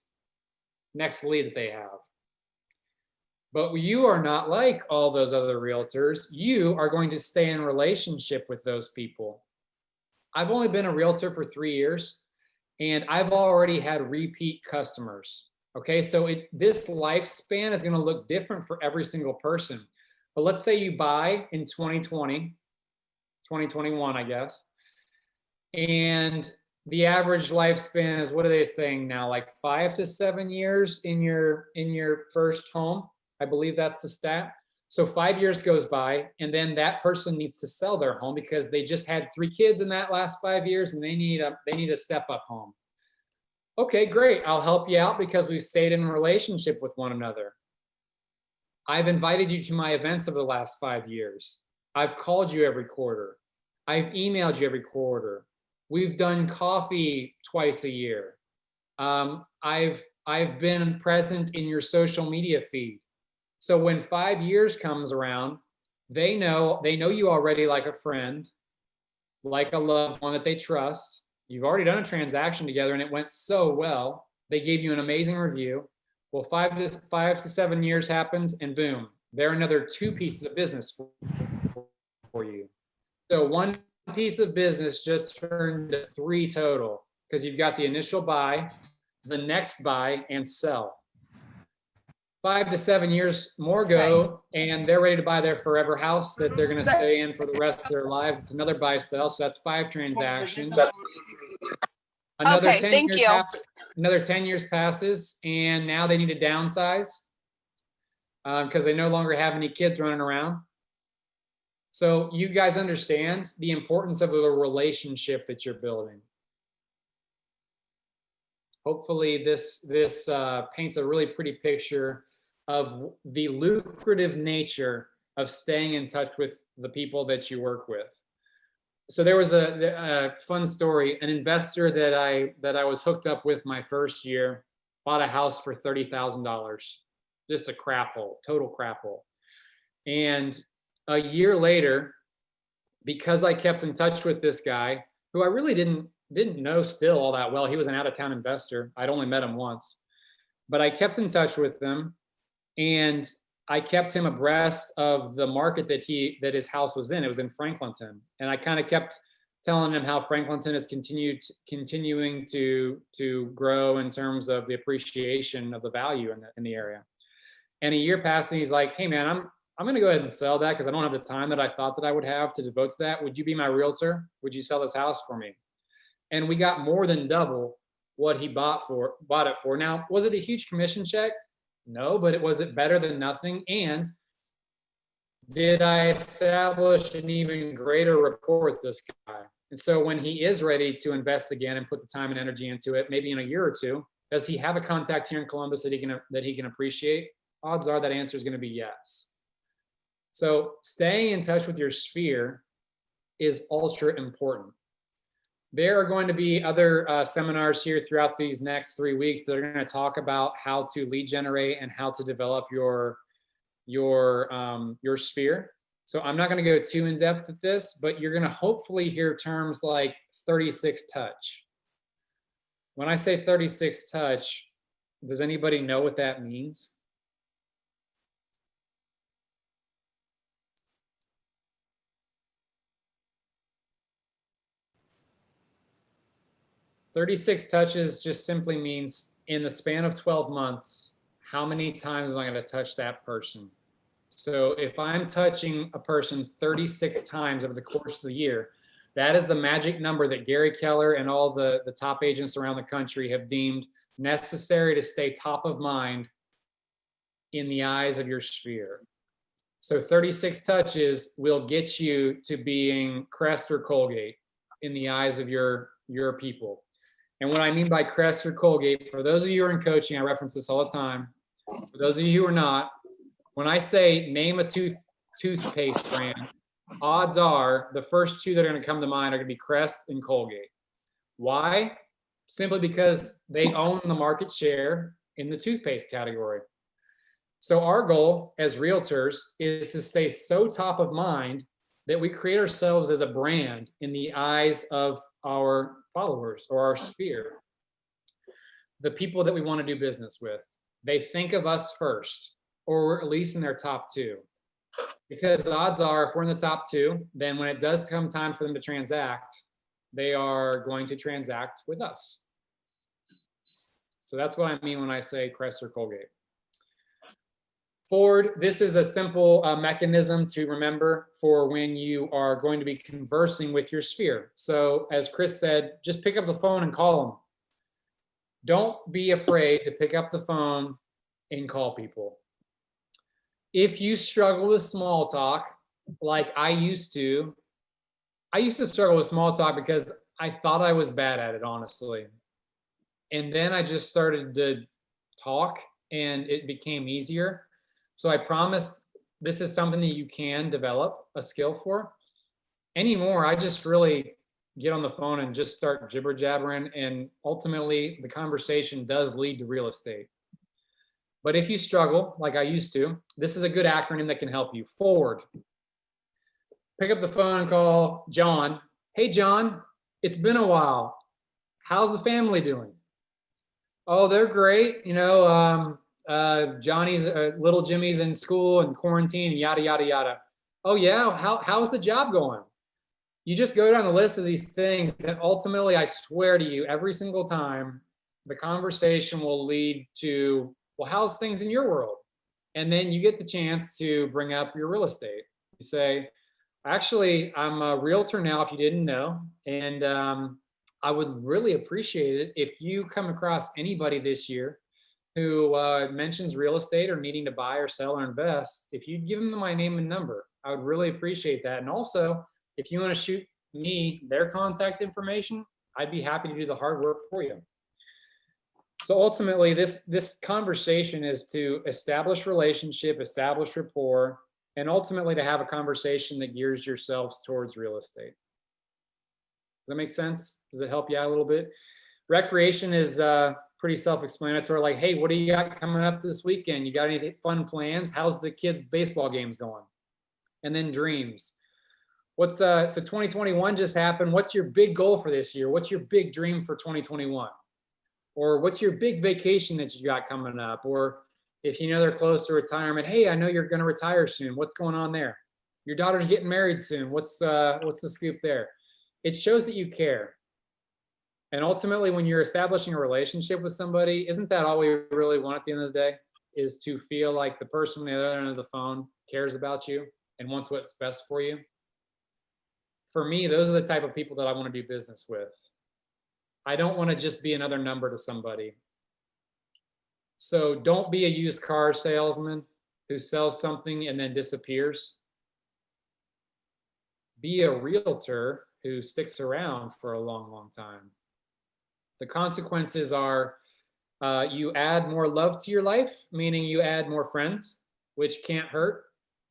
lead that they have. But you are not like all those other realtors. You are going to stay in relationship with those people. I've only been a realtor for 3 years, and I've already had repeat customers. Okay, so this lifespan is going to look different for every single person. But let's say you buy in 2020, 2021, I guess, and the average lifespan is, what are they saying now, like 5 to 7 years in your first home? I believe that's the stat. So 5 years goes by, and then that person needs to sell their home because they just had 3 kids in that last 5 years, and they need a step-up home. Okay, great. I'll help you out because we've stayed in a relationship with one another. I've invited you to my events over the last 5 years. I've called you every quarter. I've emailed you every quarter. We've done coffee twice a year. I've been present in your social media feed. So when 5 years comes around, they know you already like a friend, like a loved one that they trust. You've already done a transaction together and it went so well. They gave you an amazing review. Well, 5 to 7 years happens and boom, they're another 2 pieces of business for you. So 1 piece of business just turned to 3 total because you've got the initial buy, the next buy, and sell. 5 to 7 years more go, and they're ready to buy their forever house that they're going to stay in for the rest of their lives. It's another buy sell, so that's 5 transactions. Another Okay, 10 thank years you. Another 10 years passes, and now they need to downsize because they no longer have any kids running around. So you guys understand the importance of the relationship that you're building. Hopefully this paints a really pretty picture of the lucrative nature of staying in touch with the people that you work with. So there was a fun story. An investor that I was hooked up with my first year bought a house for $30,000. Just a crap hole, total crap hole. And a year later, because I kept in touch with this guy, who I really didn't know still all that well. He was an out-of-town investor. I'd only met him once, but I kept in touch with him. And I kept him abreast of the market that his house was in. It was in Franklinton. And I kind of kept telling him how Franklinton is continuing to grow in terms of the appreciation of the value in the area. And a year passed and he's like, hey man, I'm going to go ahead and sell that because I don't have the time that I thought that I would have to devote to that. Would you be my realtor? Would you sell this house for me? And we got more than double what he bought it for. Now, was it a huge commission check? No, but was it better than nothing? And did I establish an even greater rapport with this guy? And so when he is ready to invest again and put the time and energy into it, maybe in a year or two, does he have a contact here in Columbus that he can appreciate? Odds are that answer is going to be yes. So staying in touch with your sphere is ultra important. There are going to be other seminars here throughout these next 3 weeks that are going to talk about how to lead generate and how to develop your sphere. So I'm not going to go too in depth with this, but you're going to hopefully hear terms like 36 touch. When I say 36 touch, does anybody know what that means? "36 touches" just simply means in the span of 12 months, how many times am I going to touch that person? So if I'm touching a person 36 times over the course of the year, that is the magic number that Gary Keller and all the top agents around the country have deemed necessary to stay top of mind in the eyes of your sphere. So 36 touches will get you to being Crest or Colgate in the eyes of your people. And what I mean by Crest or Colgate, for those of you who are in coaching, I reference this all the time. For those of you who are not, when I say name a toothpaste brand, odds are the first two that are going to come to mind are going to be Crest and Colgate. Why? Simply because they own the market share in the toothpaste category. So our goal as realtors is to stay so top of mind that we create ourselves as a brand in the eyes of our followers or our sphere. The people that we want to do business with, they think of us first, or we're at least in their top two. Because odds are, if we're in the top two, then when it does come time for them to transact, they are going to transact with us. So that's what I mean when I say Crest or Colgate. Ford, this is a simple mechanism to remember for when you are going to be conversing with your sphere. So as Chris said, just pick up the phone and call them. Don't be afraid to pick up the phone and call people. If you struggle with small talk, like I used to struggle with small talk because I thought I was bad at it, honestly. And then I just started to talk and it became easier. So I promise this is something that you can develop a skill for. Anymore, I just really get on the phone and just start jibber jabbering, and ultimately the conversation does lead to real estate. But if you struggle, like I used to, this is a good acronym that can help you. Forward. Pick up the phone and call John. Hey, John, it's been a while. How's the family doing? Oh, they're great. You know, Johnny's, little Jimmy's in school and quarantine and yada, yada, yada. Oh yeah, how's the job going? You just go down the list of these things and ultimately, I swear to you, every single time, the conversation will lead to, well, how's things in your world? And then you get the chance to bring up your real estate. You say, actually, I'm a realtor now, if you didn't know, and I would really appreciate it if you come across anybody this year who mentions real estate or needing to buy or sell or invest. If you'd give them my name and number, I would really appreciate that. And also, if you want to shoot me their contact information, I'd be happy to do the hard work for you. So ultimately, this conversation is to establish relationship, establish rapport, and ultimately to have a conversation that gears yourselves towards real estate. Does that make sense? Does it help you out a little bit? Recreation is pretty self-explanatory. Like, hey, what do you got coming up this weekend? You got any fun plans? How's the kids' baseball games going? And then dreams. What's so 2021 just happened. What's your big goal for this year? What's your big dream for 2021? Or what's your big vacation that you got coming up? Or If you know they're close to retirement, hey, I know you're going to retire soon. What's going on there? Your daughter's getting married soon. What's the scoop there? It shows that you care. And ultimately, when you're establishing a relationship with somebody, isn't that all we really want at the end of the day? Is to feel like the person on the other end of the phone cares about you and wants what's best for you. For me, those are the type of people that I want to do business with. I don't want to just be another number to somebody. So don't be a used car salesman who sells something and then disappears. Be a realtor who sticks around for a long, long time. The consequences are you add more love to your life, meaning you add more friends, which can't hurt.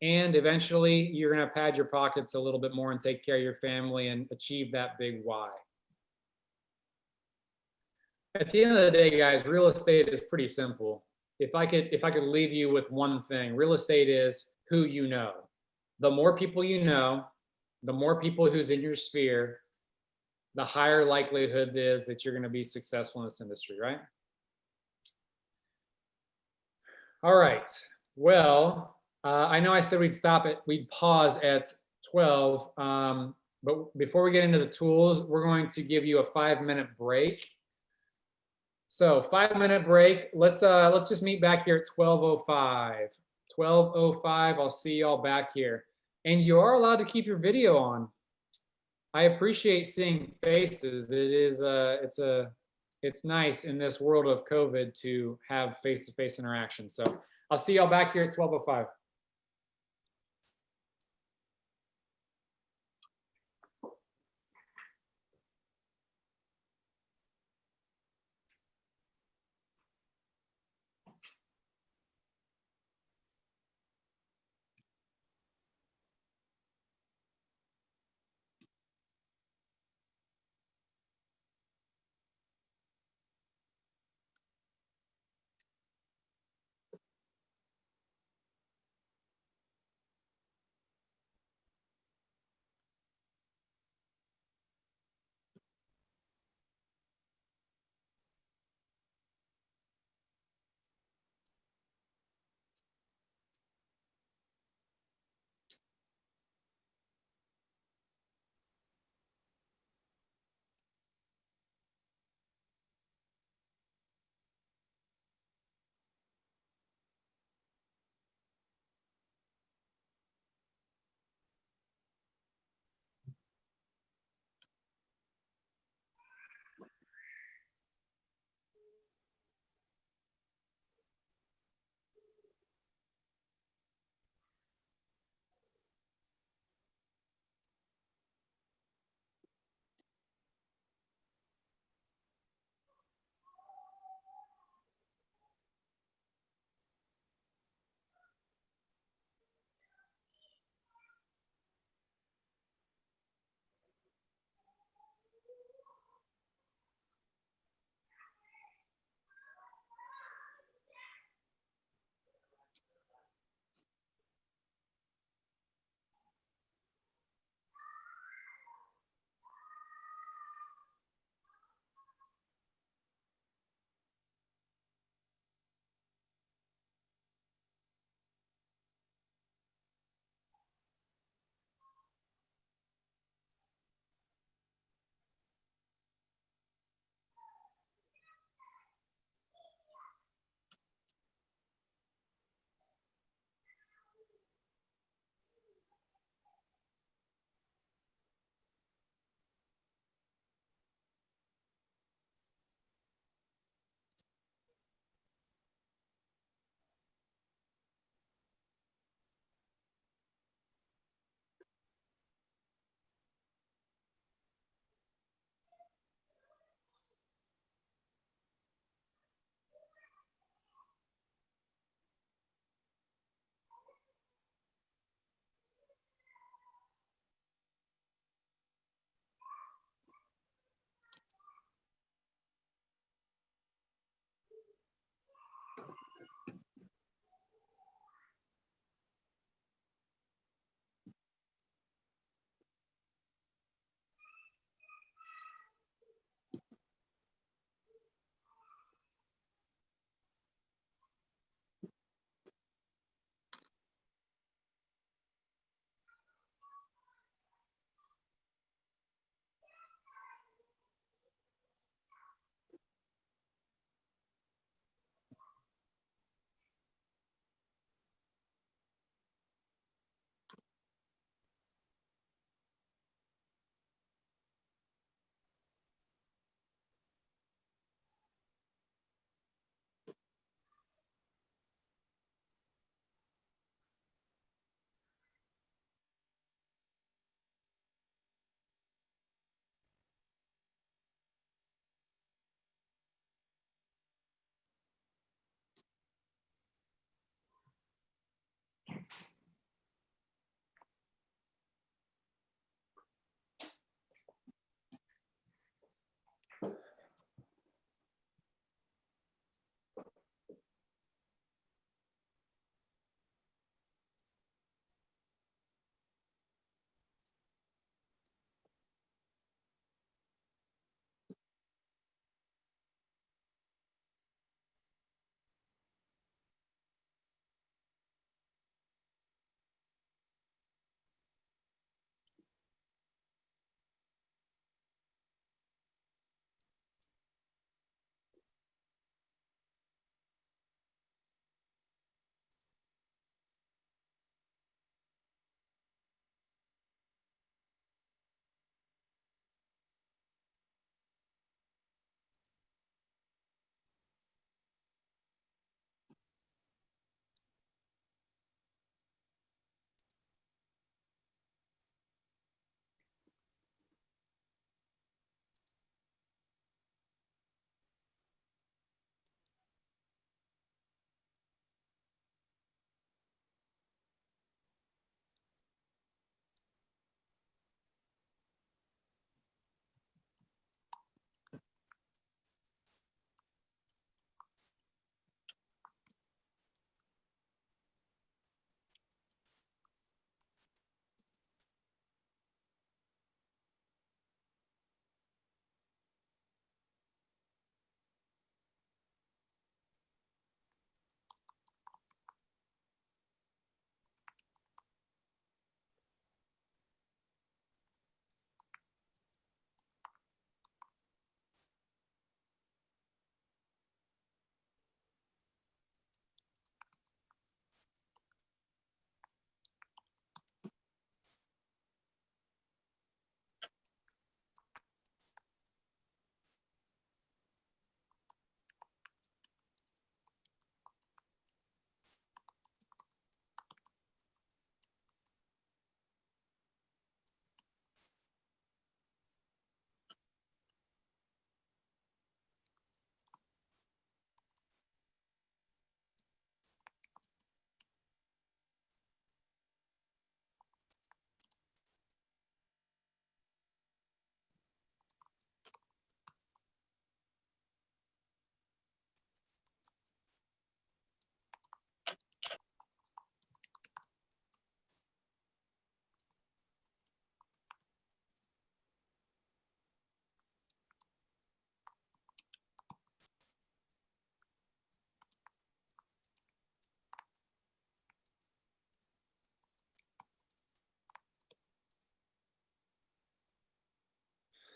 And eventually you're going to pad your pockets a little bit more and take care of your family and achieve that big why. At the end of the day, guys, real estate is pretty simple. If I could leave you with one thing, real estate is who you know. The more people you know, the more people who's in your sphere, the higher likelihood it is that you're going to be successful in this industry, right? All right. Well, I know I said we'd pause at 12, but before we get into the tools, we're going to give you a 5-minute break. So 5-minute break. Let's just meet back here at 12:05. 12:05. I'll see y'all back here. And you are allowed to keep your video on. I appreciate seeing faces. It's nice in this world of COVID to have face-to-face interaction. So I'll see y'all back here at 12:05.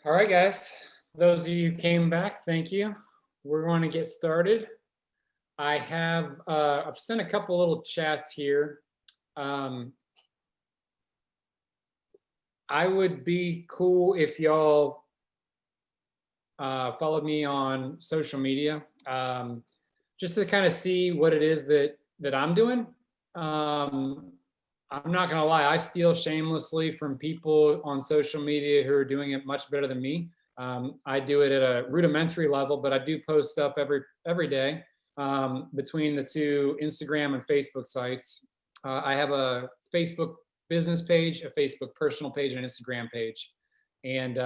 All right, guys. Those of you who came back, thank you. We're going to get started. I've sent a couple little chats here. I would be cool if y'all followed me on social media, just to kind of see what it is that I'm doing. I'm not gonna lie, I steal shamelessly from people on social media who are doing it much better than me. I do it at a rudimentary level, but I do post stuff every day between the two Instagram and Facebook sites. I have a Facebook business page, a Facebook personal page, and an Instagram page. And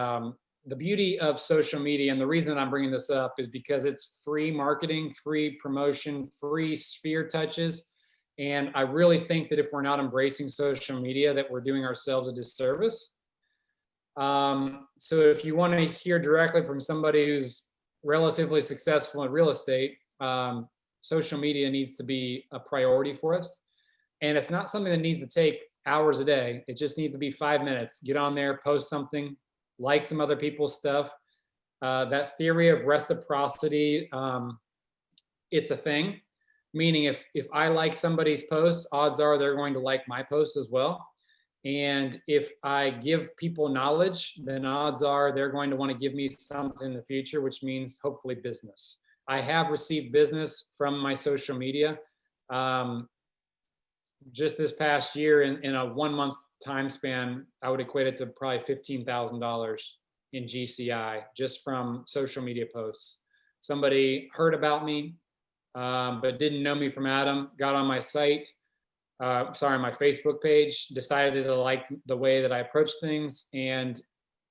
the beauty of social media, and the reason I'm bringing this up, is because it's free marketing, free promotion, free sphere touches. And I really think that if we're not embracing social media, that we're doing ourselves a disservice. So if you want to hear directly from somebody who's relatively successful in real estate, social media needs to be a priority for us. And it's not something that needs to take hours a day. It just needs to be 5 minutes. Get on there, post something, like some other people's stuff. That theory of reciprocity, it's a thing. Meaning if I like somebody's post, odds are they're going to like my post as well. And if I give people knowledge, then odds are they're going to want to give me something in the future, which means hopefully business. I have received business from my social media. Just this past year, in a 1 month time span, I would equate it to probably $15,000 in GCI just from social media posts. Somebody heard about me, but didn't know me from Adam, got on my site, my Facebook page, decided that they liked the way that I approach things and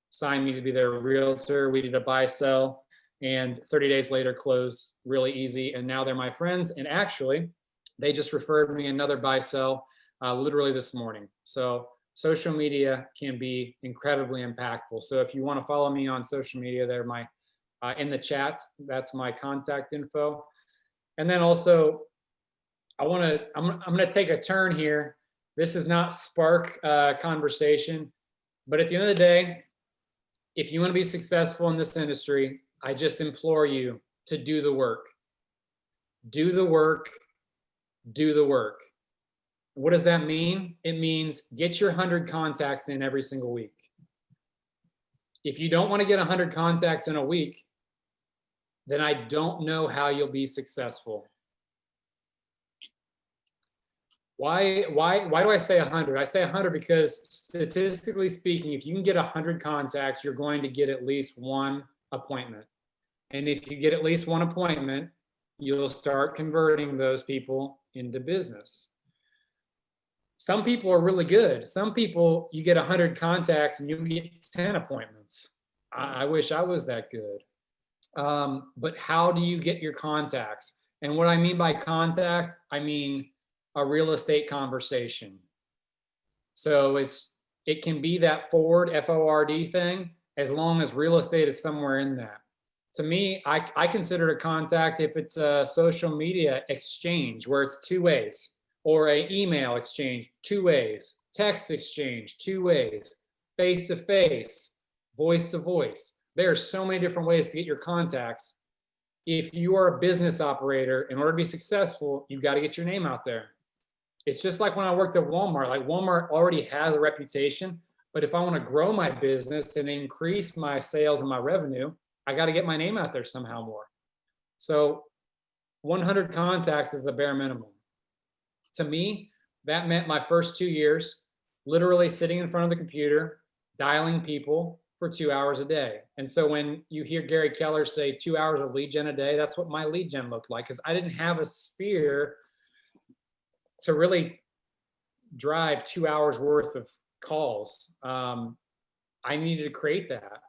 signed me to be their realtor. We did a buy sell, and 30 days later closed really easy. And now they're my friends. And actually, they just referred me another buy sell literally this morning. So social media can be incredibly impactful. So if you want to follow me on social media, they're my in the chat. That's my contact info. And then also, I'm gonna take a turn here. This is not spark conversation, but at the end of the day, if you want to be successful in this industry, I just implore you to do the work. Do the work. Do the work. What does that mean? It means get your 100 contacts in every single week. If you don't want to get 100 contacts in a week, then I don't know how you'll be successful. Why do I say 100? I say 100 because statistically speaking, if you can get 100 contacts, you're going to get at least one appointment. And if you get at least one appointment, you'll start converting those people into business. Some people are really good. Some people, you get 100 contacts and you get 10 appointments. I wish I was that good. But how do you get your contacts? And what I mean by contact, I mean a real estate conversation. So it can be that forward, F-O-R-D thing, as long as real estate is somewhere in that. To me, I consider it a contact if it's a social media exchange where it's 2 ways, or an email exchange 2 ways, text exchange 2 ways, face-to-face, voice-to-voice. There are so many different ways to get your contacts. If you are a business operator, in order to be successful, you've got to get your name out there. It's just like when I worked at Walmart. Like Walmart already has a reputation, but if I want to grow my business and increase my sales and my revenue, I got to get my name out there somehow more. So 100 contacts is the bare minimum. To me, that meant my first 2 years, literally sitting in front of the computer, dialing people for 2 hours a day. And so when you hear Gary Keller say 2 hours of lead gen a day, that's what my lead gen looked like, because I didn't have a sphere to really drive 2 hours worth of calls. I needed to create that.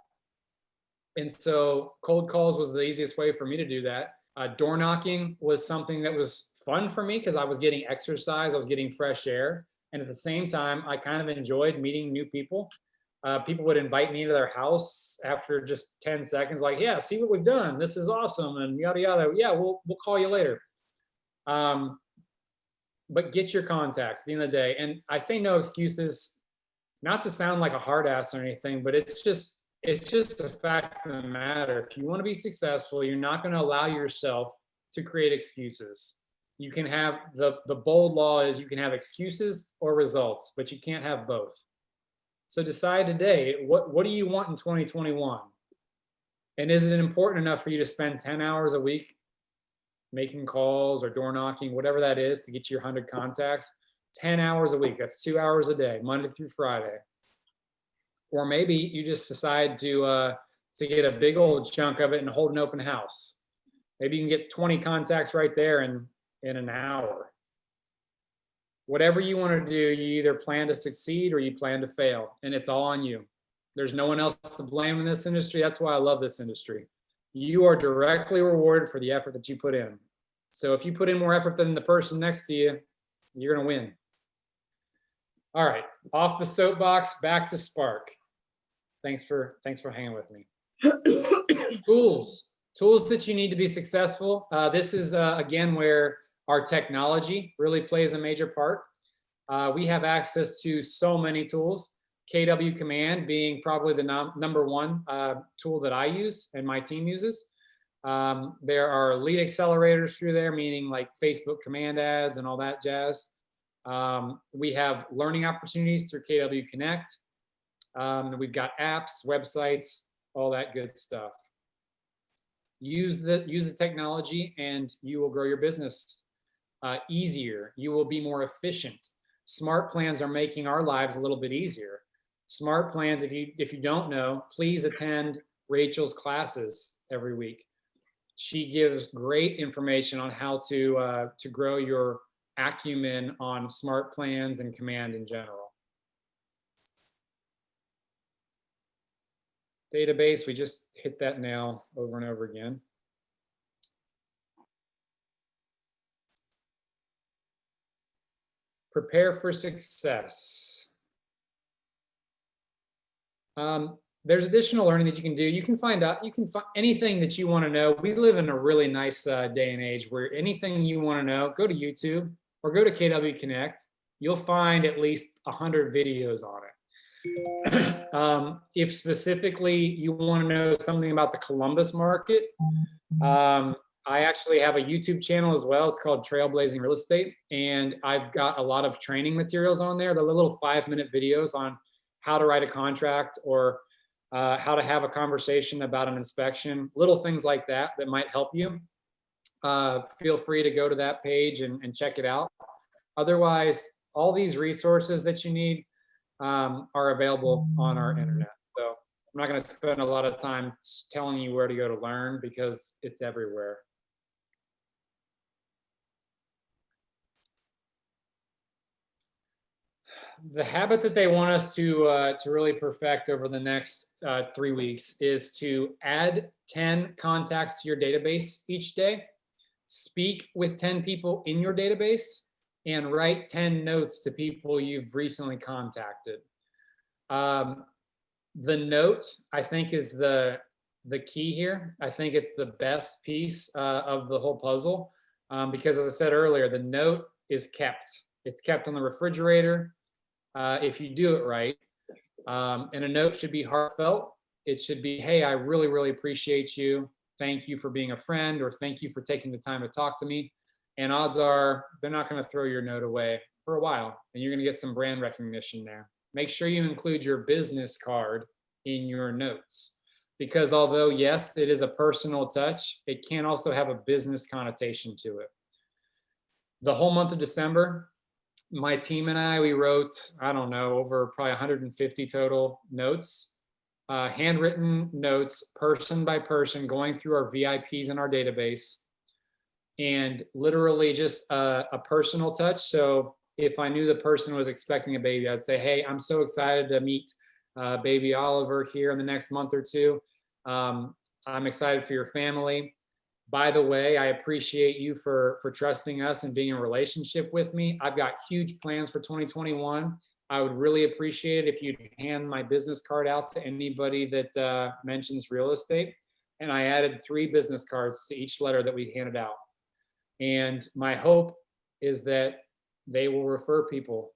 And so cold calls was the easiest way for me to do that. Door knocking was something that was fun for me because I was getting exercise, I was getting fresh air. And at the same time, I kind of enjoyed meeting new people. People would invite me into their house after just 10 seconds, like, yeah, see what we've done. This is awesome. And yada, yada. Yeah, we'll call you later. But get your contacts at the end of the day. And I say no excuses, not to sound like a hard ass or anything, but it's It's just a fact of the matter. If you want to be successful, you're not going to allow yourself to create excuses. You can have the bold law is you can have excuses or results, but you can't have both. So decide today, what do you want in 2021? And is it important enough for you to spend 10 hours a week making calls or door knocking, whatever that is, to get your 100 contacts? 10 hours a week, that's 2 hours a day, Monday through Friday. Or maybe you just decide to get a big old chunk of it and hold an open house. Maybe you can get 20 contacts right there in an hour. Whatever you want to do, you either plan to succeed or you plan to fail, and it's all on you. There's no one else to blame in this industry. That's why I love this industry. You are directly rewarded for the effort that you put in. So if you put in more effort than the person next to you, you're going to win. All right, off the soapbox, back to Spark. Thanks for hanging with me. Tools that you need to be successful. This is again where our technology really plays a major part. We have access to so many tools. KW Command being probably the number one tool that I use and my team uses. There are lead accelerators through there, meaning like Facebook command ads and all that jazz. We have learning opportunities through KW Connect. We've got apps, websites, all that good stuff. Use the technology and you will grow your business easier. You will be more efficient. Smart plans are making our lives a little bit easier. Smart plans, if you don't know, please attend Rachel's classes every week. She gives great information on how to grow your acumen on smart plans and command in general. Database, we just hit that nail over and over again. Prepare for success. There's additional learning that you can do. You can find anything that you want to know. We live in a really nice day and age where anything you want to know, go to YouTube or go to KW Connect. You'll find at least 100 videos on it. If specifically you want to know something about the Columbus market, I actually have a YouTube channel as well. It's called Trailblazing Real Estate. And I've got a lot of training materials on there. The little 5-minute videos on how to write a contract or how to have a conversation about an inspection, little things like that that might help you. Feel free to go to that page and check it out. Otherwise, all these resources that you need are available on our internet. So I'm not going to spend a lot of time telling you where to go to learn because it's everywhere. The habit that they want us to really perfect over the next 3 weeks is to add 10 contacts to your database each day, speak with 10 people in your database, and write 10 notes to people you've recently contacted. The note, I think, is the key here. I think it's the best piece of the whole puzzle because, as I said earlier, the note is kept. It's kept on the refrigerator. If you do it right. And a note should be heartfelt. It should be, hey, I really, really appreciate you. Thank you for being a friend, or thank you for taking the time to talk to me. And odds are they're not going to throw your note away for a while, and you're going to get some brand recognition there. Make sure you include your business card in your notes, because although, yes, it is a personal touch, it can also have a business connotation to it. The whole month of December, my team and I, we wrote, I don't know, over probably 150 total notes, handwritten notes, person by person, going through our VIPs in our database, and literally just a personal touch. So if I knew the person was expecting a baby, I'd say, hey, I'm so excited to meet baby Oliver here in the next month or two. I'm excited for your family. By the way, I appreciate you for trusting us and being in a relationship with me. I've got huge plans for 2021. I would really appreciate it if you'd hand my business card out to anybody that mentions real estate. And I added 3 business cards to each letter that we handed out. And my hope is that they will refer people.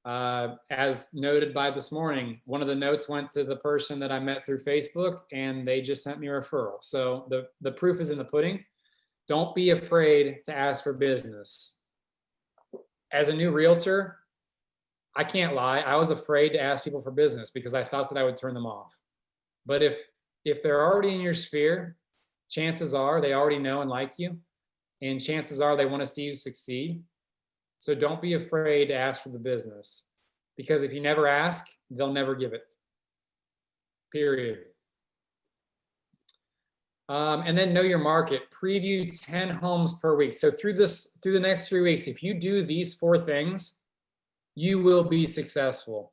As noted by this morning, one of the notes went to the person that I met through Facebook, and they just sent me a referral. So the proof is in the pudding. Don't be afraid to ask for business. As a new realtor, I can't lie, I was afraid to ask people for business because I thought that I would turn them off. But if they're already in your sphere, chances are they already know and like you, and chances are they want to see you succeed. So don't be afraid to ask for the business, because if you never ask, they'll never give it. Period. And then know your market. Preview 10 homes per week. So through the next 3 weeks, if you do these 4 things, you will be successful.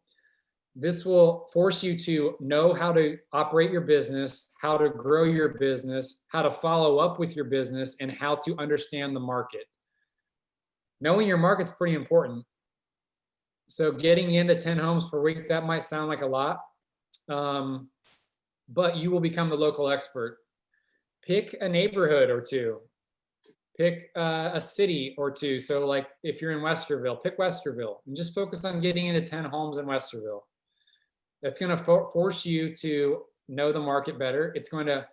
This will force you to know how to operate your business, how to grow your business, how to follow up with your business, and how to understand the market. Knowing your market's pretty important. So getting into 10 homes per week, that might sound like a lot, but you will become the local expert. Pick a neighborhood or 2. Pick a city or 2. So like if you're in Westerville, pick Westerville and just focus on getting into 10 homes in Westerville. That's going to force you to know the market better. It's going to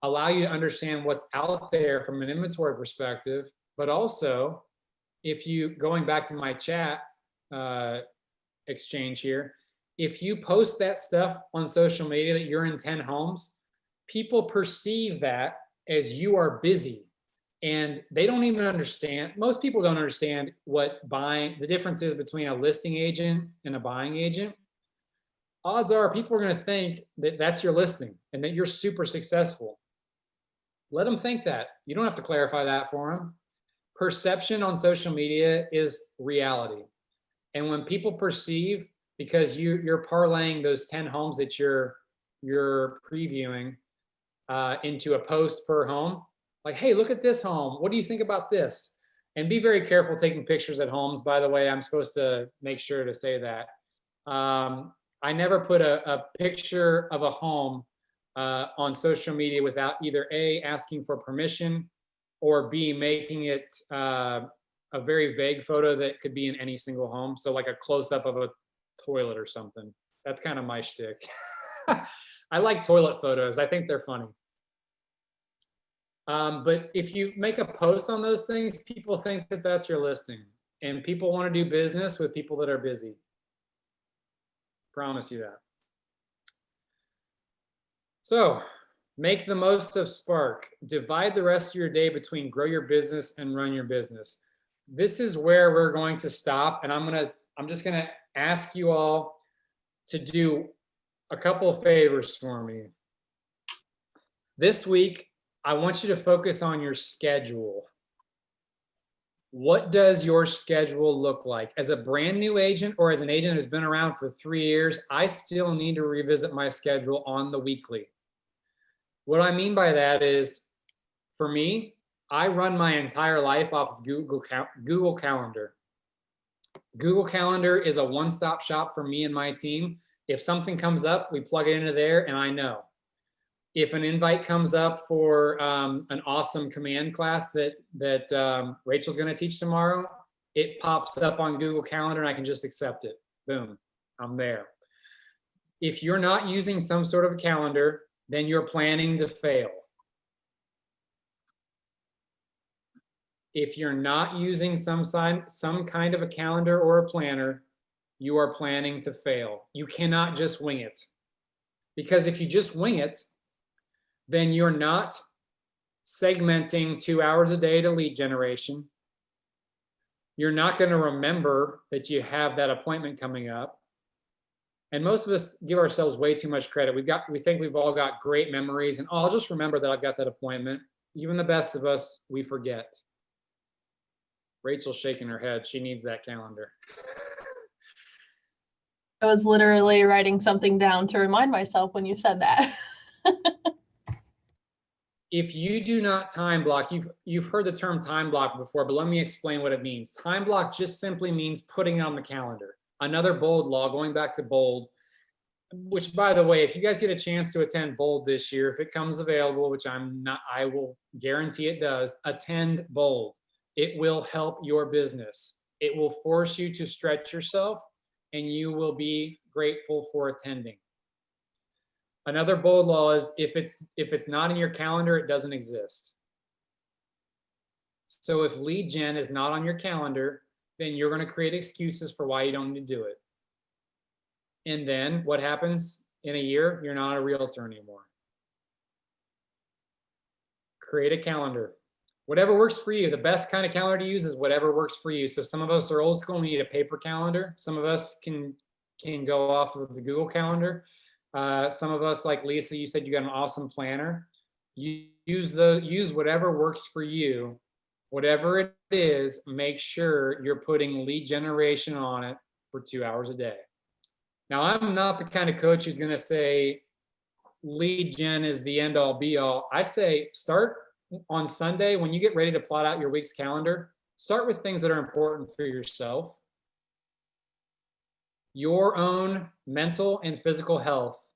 allow you to understand what's out there from an inventory perspective, but also if you, going back to my chat exchange here, if you post that stuff on social media that you're in 10 homes, people perceive that as you are busy. And they don't even understand, most people don't understand what the difference is between a listing agent and a buying agent. Odds are people are going to think that that's your listing and that you're super successful. Let them think that. You don't have to clarify that for them. Perception on social media is reality. And when people perceive, because you're parlaying those 10 homes that you're previewing into a post per home, like, hey, look at this home. What do you think about this? And be very careful taking pictures at homes. By the way, I'm supposed to make sure to say that. I never put a picture of a home on social media without either A, asking for permission, or B, making it a very vague photo that could be in any single home. So like a close-up of a toilet or something. That's kind of my shtick. I like toilet photos. I think they're funny. But if you make a post on those things, people think that that's your listing. And people want to do business with people that are busy. Promise you that. So make the most of Spark. Divide the rest of your day between grow your business and run your business. This is where we're going to stop. And I'm just gonna ask you all to do a couple of favors for me. This week, I want you to focus on your schedule. What does your schedule look like? As a brand new agent or as an agent who's been around for 3 years, I still need to revisit my schedule on the weekly. What I mean by that is, for me, I run my entire life off of Google Calendar. Google Calendar is a one-stop shop for me and my team. If something comes up, we plug it into there and I know. If an invite comes up for an awesome command class that Rachel's going to teach tomorrow, it pops up on Google Calendar and I can just accept it. Boom, I'm there. If you're not using some sort of a calendar, then you're planning to fail. If you're not using some kind of a calendar or a planner, you are planning to fail. You cannot just wing it. Because if you just wing it, then you're not segmenting 2 hours a day to lead generation. You're not going to remember that you have that appointment coming up. And most of us give ourselves way too much credit. We think we've all got great memories and, oh, I'll just remember that I've got that appointment. Even the best of us, we forget. Rachel's shaking her head. She needs that calendar. I was literally writing something down to remind myself when you said that. If you do not time block, you've heard the term time block before, but let me explain what it means. Time block just simply means putting it on the calendar. Another BOLD law, going back to BOLD, which, by the way, if you guys get a chance to attend BOLD this year, if it comes available, which I will guarantee it does, attend BOLD. It will help your business. It will force you to stretch yourself and you will be grateful for attending. Another bold law is if it's not in your calendar, it doesn't exist. So if lead gen is not on your calendar, then you're going to create excuses for why you don't need to do it. And then what happens in a year? You're not a realtor anymore. Create a calendar. Whatever works for you. The best kind of calendar to use is whatever works for you. So some of us are old school, we need a paper calendar. Some of us can go off of the Google Calendar. Some of us, like Lisa, you said you got an awesome planner. You use whatever works for you. Whatever it is, make sure you're putting lead generation on it for 2 hours a day. Now, I'm not the kind of coach who's going to say lead gen is the end all be all. I say start on Sunday when you get ready to plot out your week's calendar. Start with things that are important for yourself. Your own mental and physical health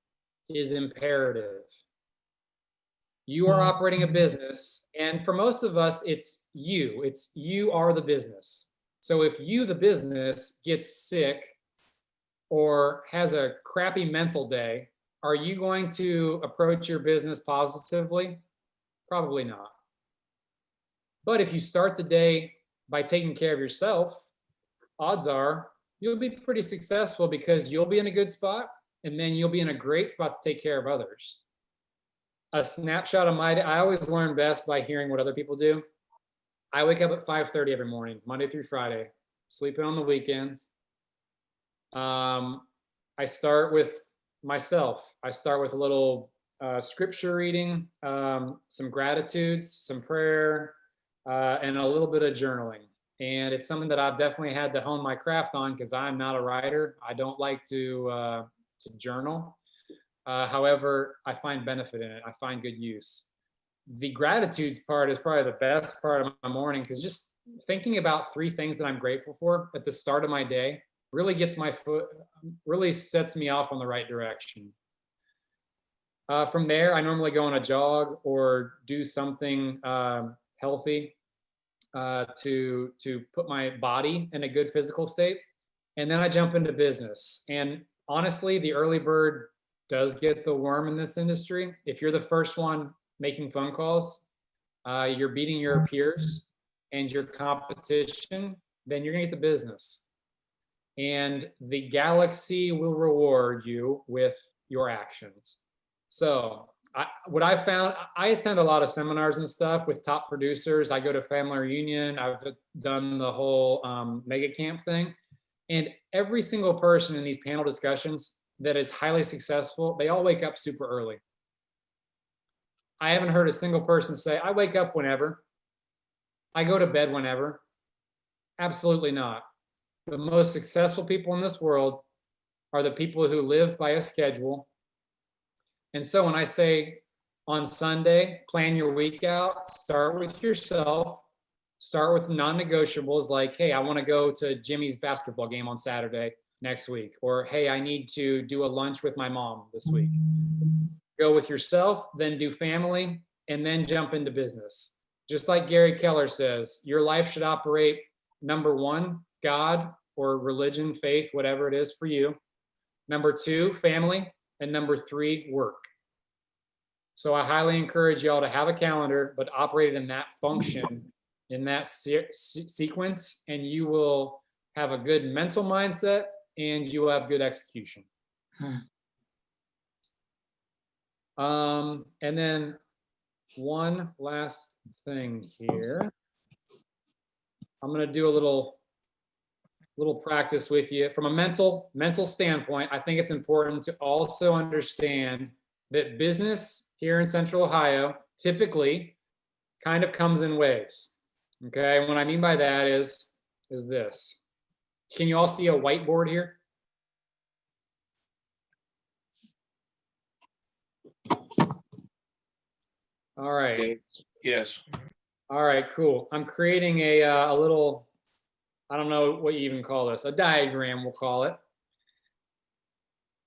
is imperative. You are operating a business, and for most of us, it's you are the business. So if you, the business, gets sick or has a crappy mental day, are you going to approach your business positively? Probably not. But if you start the day by taking care of yourself, odds are you'll be pretty successful because you'll be in a good spot, and then you'll be in a great spot to take care of others. A snapshot of my day, I always learn best by hearing what other people do. I wake up at 5:30 every morning, Monday through Friday, sleeping on the weekends. I start with myself. I start with a little scripture reading, some gratitudes, some prayer, and a little bit of journaling. And it's something that I've definitely had to hone my craft on because I'm not a writer. I don't like to journal. However, I find benefit in it. I find good use. The gratitudes part is probably the best part of my morning because just thinking about 3 things that I'm grateful for at the start of my day really gets really sets me off on the right direction. From there, I normally go on a jog or do something healthy to put my body in a good physical state. And then I jump into business. And honestly, the early bird does get the worm in this industry. If you're the first one making phone calls, you're beating your peers and your competition, then you're gonna get the business. And the galaxy will reward you with your actions. So what I found, I attend a lot of seminars and stuff with top producers. I go to family reunion. I've done the whole mega camp thing. And every single person in these panel discussions that is highly successful, they all wake up super early. I haven't heard a single person say, I wake up whenever. I go to bed whenever. Absolutely not. The most successful people in this world are the people who live by a schedule. And so when I say on Sunday, plan your week out, start with yourself, start with non-negotiables like, hey, I want to go to Jimmy's basketball game on Saturday next week, or hey, I need to do a lunch with my mom this week. Go with yourself, then do family, and then jump into business. Just like Gary Keller says, your life should operate, number 1, God or religion, faith, whatever it is for you. Number 2, family. And number 3, work. So I highly encourage y'all to have a calendar, but operate it in that function, in that sequence, and you will have a good mental mindset and you will have good execution. And then one last thing here. I'm going to do a little practice with you. From a mental standpoint, I think it's important to also understand that business here in Central Ohio typically kind of comes in waves. Okay, and what I mean by that is this. Can you all see a whiteboard here? All right. Yes. All right, cool. I'm creating a little, I don't know what you even call this, a diagram, we'll call it.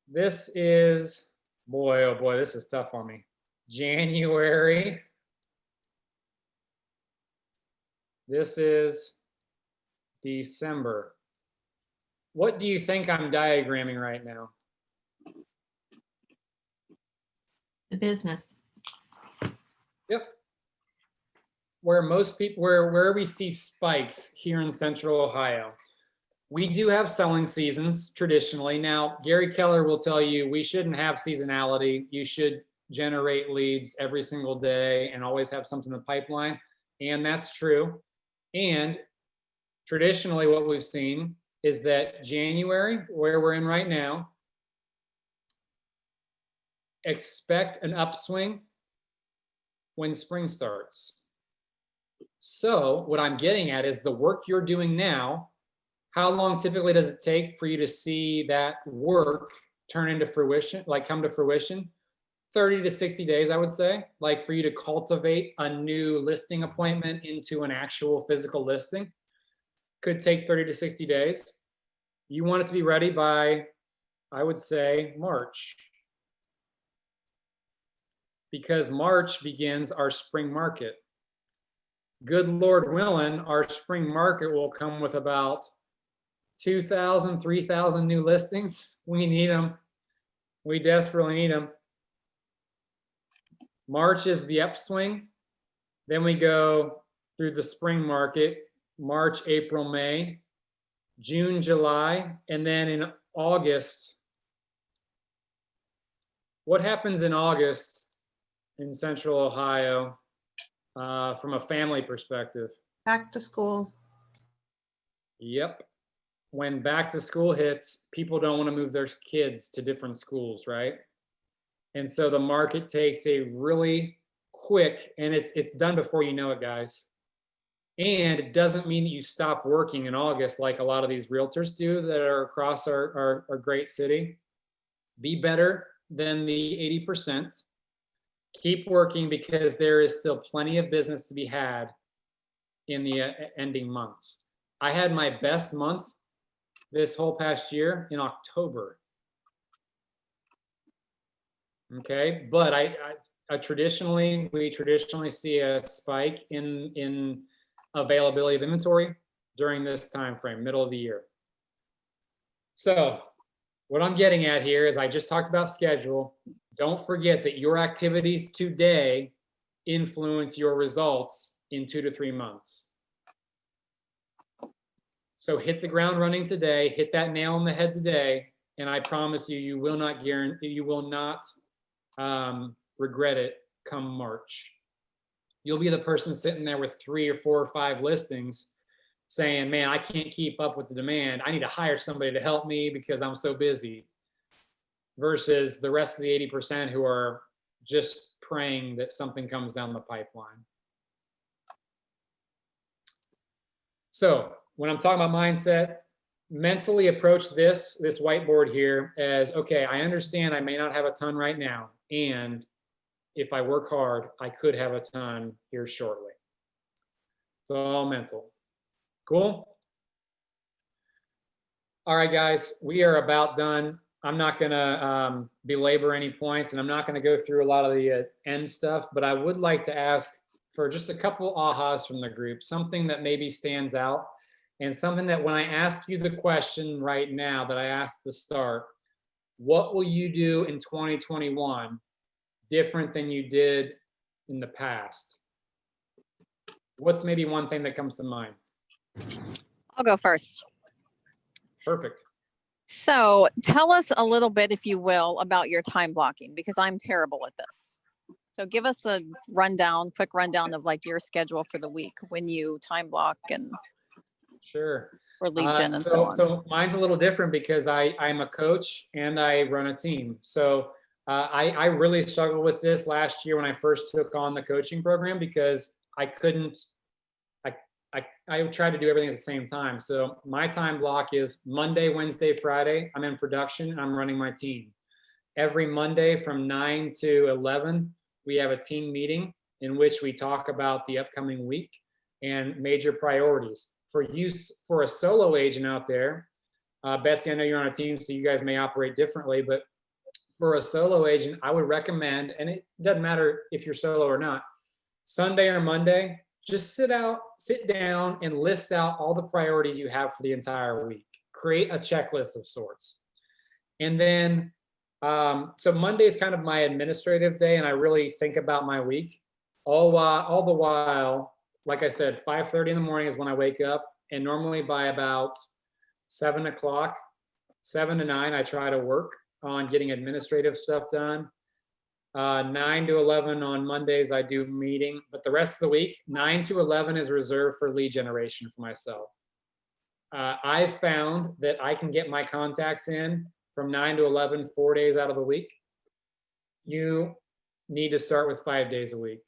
This is, boy, oh boy, this is tough on me. January. This is December. What do you think I'm diagramming right now? The business. Yep. Where most people, where we see spikes here in Central Ohio. We do have selling seasons traditionally. Now, Gary Keller will tell you we shouldn't have seasonality. You should generate leads every single day and always have something in the pipeline. And that's true. And traditionally, what we've seen is that January, where we're in right now, expect an upswing when spring starts. So what I'm getting at is the work you're doing now, how long typically does it take for you to see that work turn into fruition, like come to fruition? 30 to 60 days, I would say, like for you to cultivate a new listing appointment into an actual physical listing. Could take 30 to 60 days. You want it to be ready by, I would say, March. Because March begins our spring market. Good Lord willing, our spring market will come with about 2,000, 3,000 new listings. We need them. We desperately need them. March is the upswing. Then we go through the spring market, March, April, May, June, July, and then in August. What happens in August in Central Ohio from a family perspective? Back to school. Yep. When back to school hits, people don't want to move their kids to different schools, right? And so the market takes a really quick, and it's done before you know it, guys. And it doesn't mean that you stop working in August like a lot of these realtors do that are across our great city. Be better than the 80%. Keep working because there is still plenty of business to be had in the ending months. I had my best month this whole past year in October. Okay, but we traditionally see a spike in availability of inventory during this time frame, middle of the year. So what I'm getting at here is I just talked about schedule. Don't forget that your activities today influence your results in 2 to 3 months. So hit the ground running today, hit that nail on the head today, and I promise you, you will not regret it come March. You'll be the person sitting there with 3 or 4 or 5 listings saying, man, I can't keep up with the demand. I need to hire somebody to help me because I'm so busy. Versus the rest of the 80% who are just praying that something comes down the pipeline. So when I'm talking about mindset, mentally approach this whiteboard here as, okay, I understand I may not have a ton right now. And if I work hard, I could have a ton here shortly. It's all mental. Cool? All right, guys, we are about done. I'm not going to belabor any points, and I'm not going to go through a lot of the end stuff, but I would like to ask for just a couple ahas from the group, something that maybe stands out, and something that when I ask you the question right now that I asked at the start, what will you do in 2021 different than you did in the past? What's maybe one thing that comes to mind? I'll go first. Perfect. So tell us a little bit, if you will, about your time blocking, because I'm terrible at this. So give us a quick rundown of like your schedule for the week when you time block and Sure. for lead gen and so on. So mine's a little different because I'm a coach and I run a team. So I really struggled with this last year when I first took on the coaching program because I tried to do everything at the same time. So my time block is Monday, Wednesday, Friday. I'm in production and I'm running my team. Every Monday from 9 to 11, we have a team meeting in which we talk about the upcoming week and major priorities. For a solo agent out there, Betsy, I know you're on a team, so you guys may operate differently, but for a solo agent, I would recommend, and it doesn't matter if you're solo or not, Sunday or Monday, just sit down and list out all the priorities you have for the entire week. create a checklist of sorts. And then, so Monday is kind of my administrative day, and I really think about my week. All the while, like I said, 5:30 in the morning is when I wake up, and normally by about 7 o'clock, 7 to 9, I try to work on getting administrative stuff done. 9 to 11 on Mondays, I do meeting, but the rest of the week, 9 to 11 is reserved for lead generation for myself. I've found that I can get my contacts in from 9 to 11, 4 days out of the week. You need to start with 5 days a week.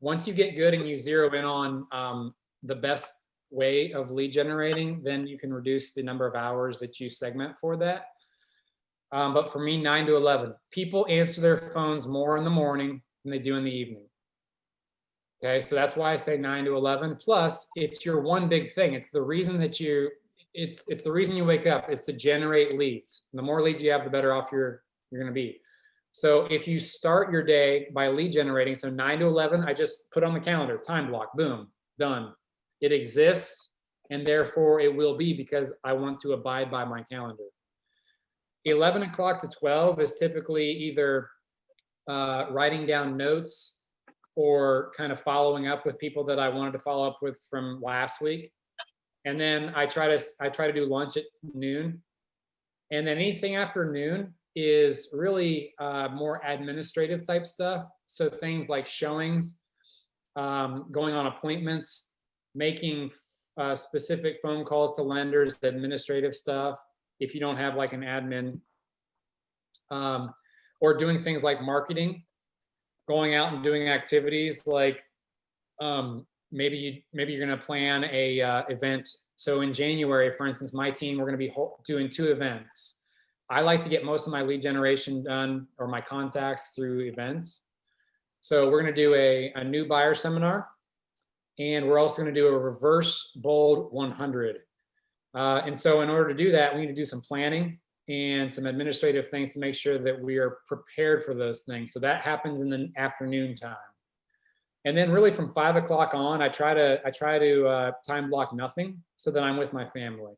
Once you get good and you zero in on the best way of lead generating, then you can reduce the number of hours that you segment for that. But for me, 9 to 11, people answer their phones more in the morning than they do in the evening. Okay, so that's why I say 9 to 11. Plus, it's your one big thing. It's the reason that it's the reason you wake up is to generate leads. And the more leads you have, the better off you're going to be. So if you start your day by lead generating, so 9 to 11, I just put on the calendar, time block, boom, done. It exists, and therefore it will be because I want to abide by my calendar. 11 o'clock to 12 is typically either writing down notes or kind of following up with people that I wanted to follow up with from last week. And then I try to do lunch at noon. And then anything after noon is really more administrative type stuff. So things like showings, going on appointments, making specific phone calls to lenders, administrative stuff, if you don't have like an admin, or doing things like marketing, going out and doing activities like maybe you're going to plan a event. So in January, for instance, my team, we're going to be doing 2 events. I like to get most of my lead generation done or my contacts through events. So we're going to do a new buyer seminar, and we're also going to do a reverse bold 100. And so in order to do that, we need to do some planning and some administrative things to make sure that we are prepared for those things. So that happens in the afternoon time. And then really from 5 o'clock on, I try to time block nothing so that I'm with my family.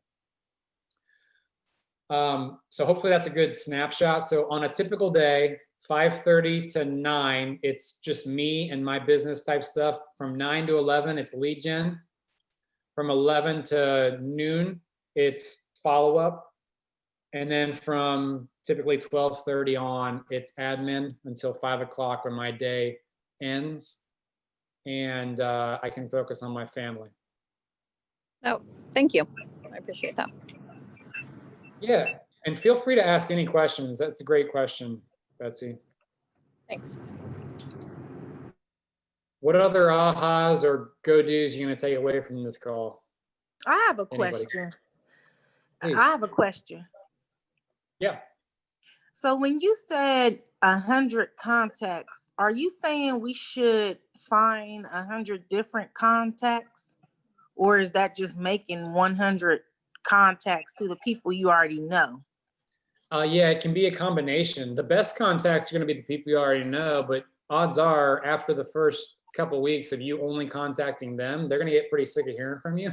So hopefully that's a good snapshot. So on a typical day, 5:30 to 9, it's just me and my business type stuff. From 9 to 11, it's lead gen. From 11 to noon, it's follow-up. And then from typically 12:30 on, it's admin until 5 o'clock when my day ends. And I can focus on my family. Oh, thank you. I appreciate that. Yeah, and feel free to ask any questions. That's a great question, Betsy. Thanks. What other ahas or go-dos are you going to take away from this call? I have a Anybody? question. Please. I have a question. Yeah. So when you said 100 contacts, are you saying we should find 100 different contacts? Or is that just making 100 contacts to the people you already know? Yeah, it can be a combination. The best contacts are going to be the people you already know, but odds are after the first couple of weeks of you only contacting them, they're going to get pretty sick of hearing from you.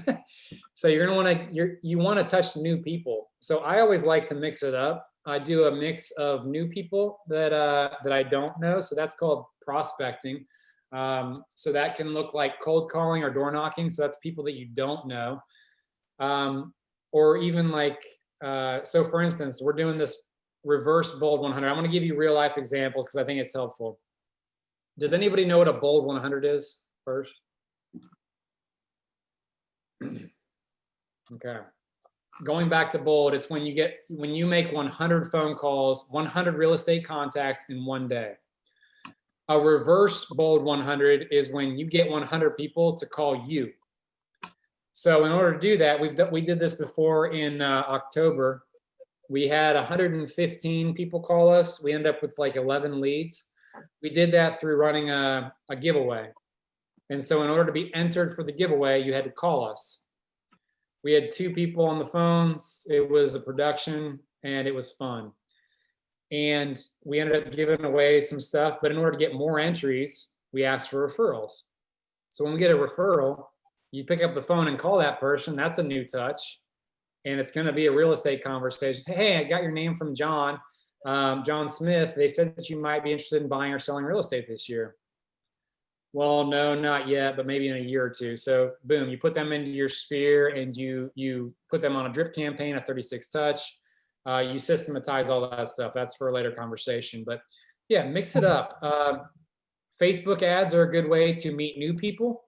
So you're going to want to, you want to touch new people. So I always like to mix it up. I do a mix of new people that I don't know. So that's called prospecting. So that can look like cold calling or door knocking. So that's people that you don't know. Or even like, so for instance, we're doing this reverse bold 100. I'm going to give you real life examples because I think it's helpful. Does anybody know what a bold 100 is first? Okay. Going back to bold, it's when you make 100 phone calls, 100 real estate contacts in one day. A reverse bold 100 is when you get 100 people to call you. So in order to do that, we did this before in October. We had 115 people call us. We ended up with like 11 leads. We did that through running a giveaway. And so in order to be entered for the giveaway, you had to call us. We had 2 people on the phones. It was a production and it was fun. And we ended up giving away some stuff, but in order to get more entries, we asked for referrals. So when we get a referral, you pick up the phone and call that person. That's a new touch. and it's going to be a real estate conversation. Say, hey, I got your name from John Smith. They said that you might be interested in buying or selling real estate this year. Well, no, not yet, but maybe in a year or two. So boom, you put them into your sphere, and you put them on a drip campaign, a 36 touch. You systematize all that stuff. That's for a later conversation. But yeah, mix it up. Facebook ads are a good way to meet new people,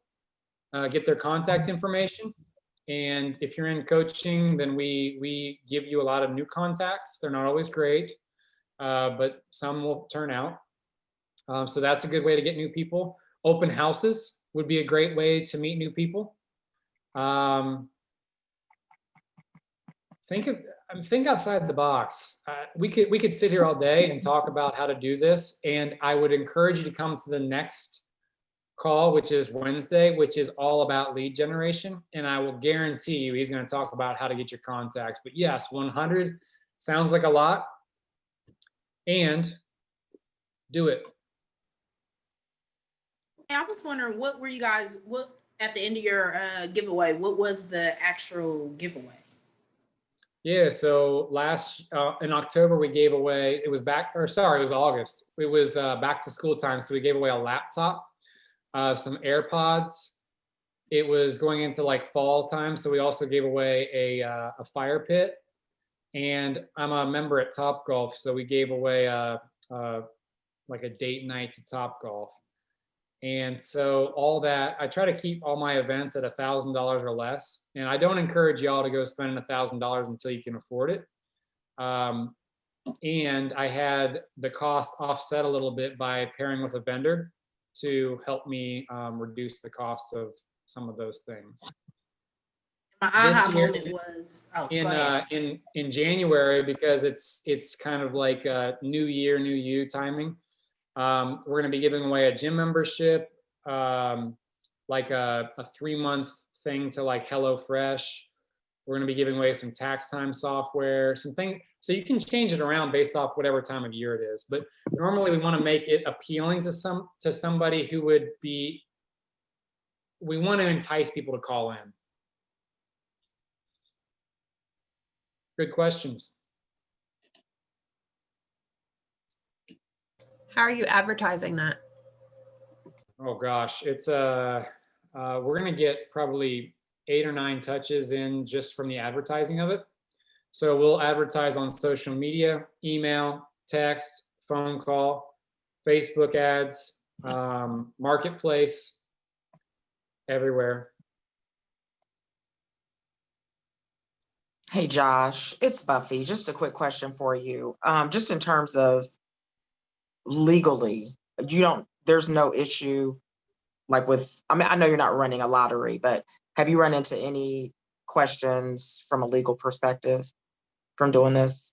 get their contact information. And if you're in coaching, then we give you a lot of new contacts. They're not always great, but some will turn out. So that's a good way to get new people. Open houses would be a great way to meet new people. Think outside the box. We could sit here all day and talk about how to do this, and I would encourage you to come to the next call, which is Wednesday, which is all about lead generation. And I will guarantee you he's going to talk about how to get your contacts. But yes, 100 sounds like a lot, and do it. I was wondering, what were you guys, what at the end of your giveaway, what was the actual giveaway? Yeah, so in October we gave away, it was August. It was back to school time, so we gave away a laptop, some AirPods. It was going into like fall time, so we also gave away a fire pit. And I'm a member at Topgolf, so we gave away like a date night to Topgolf. And so all that, I try to keep all my events at $1,000 or less. And I don't encourage y'all to go spend $1,000 until you can afford it. And I had the cost offset a little bit by pairing with a vendor to help me reduce the cost of some of those things. My aha moment was in January, because it's kind of like a new year, new you timing. We're going to be giving away a gym membership, like a 3-month thing to like HelloFresh. We're going to be giving away some tax time software, some things. So you can change it around based off whatever time of year it is. But normally we want to make it appealing to somebody who would be, we want to entice people to call in. Good questions. How are you advertising that? Oh gosh, it's we're gonna get probably 8 or 9 touches in just from the advertising of it. So we'll advertise on social media, email, text, phone call, Facebook ads, marketplace, everywhere. Hey, Josh, it's Buffy. Just a quick question for you. Just in terms of legally, there's no issue like with, I mean, I know you're not running a lottery, but have you run into any questions from a legal perspective from doing this?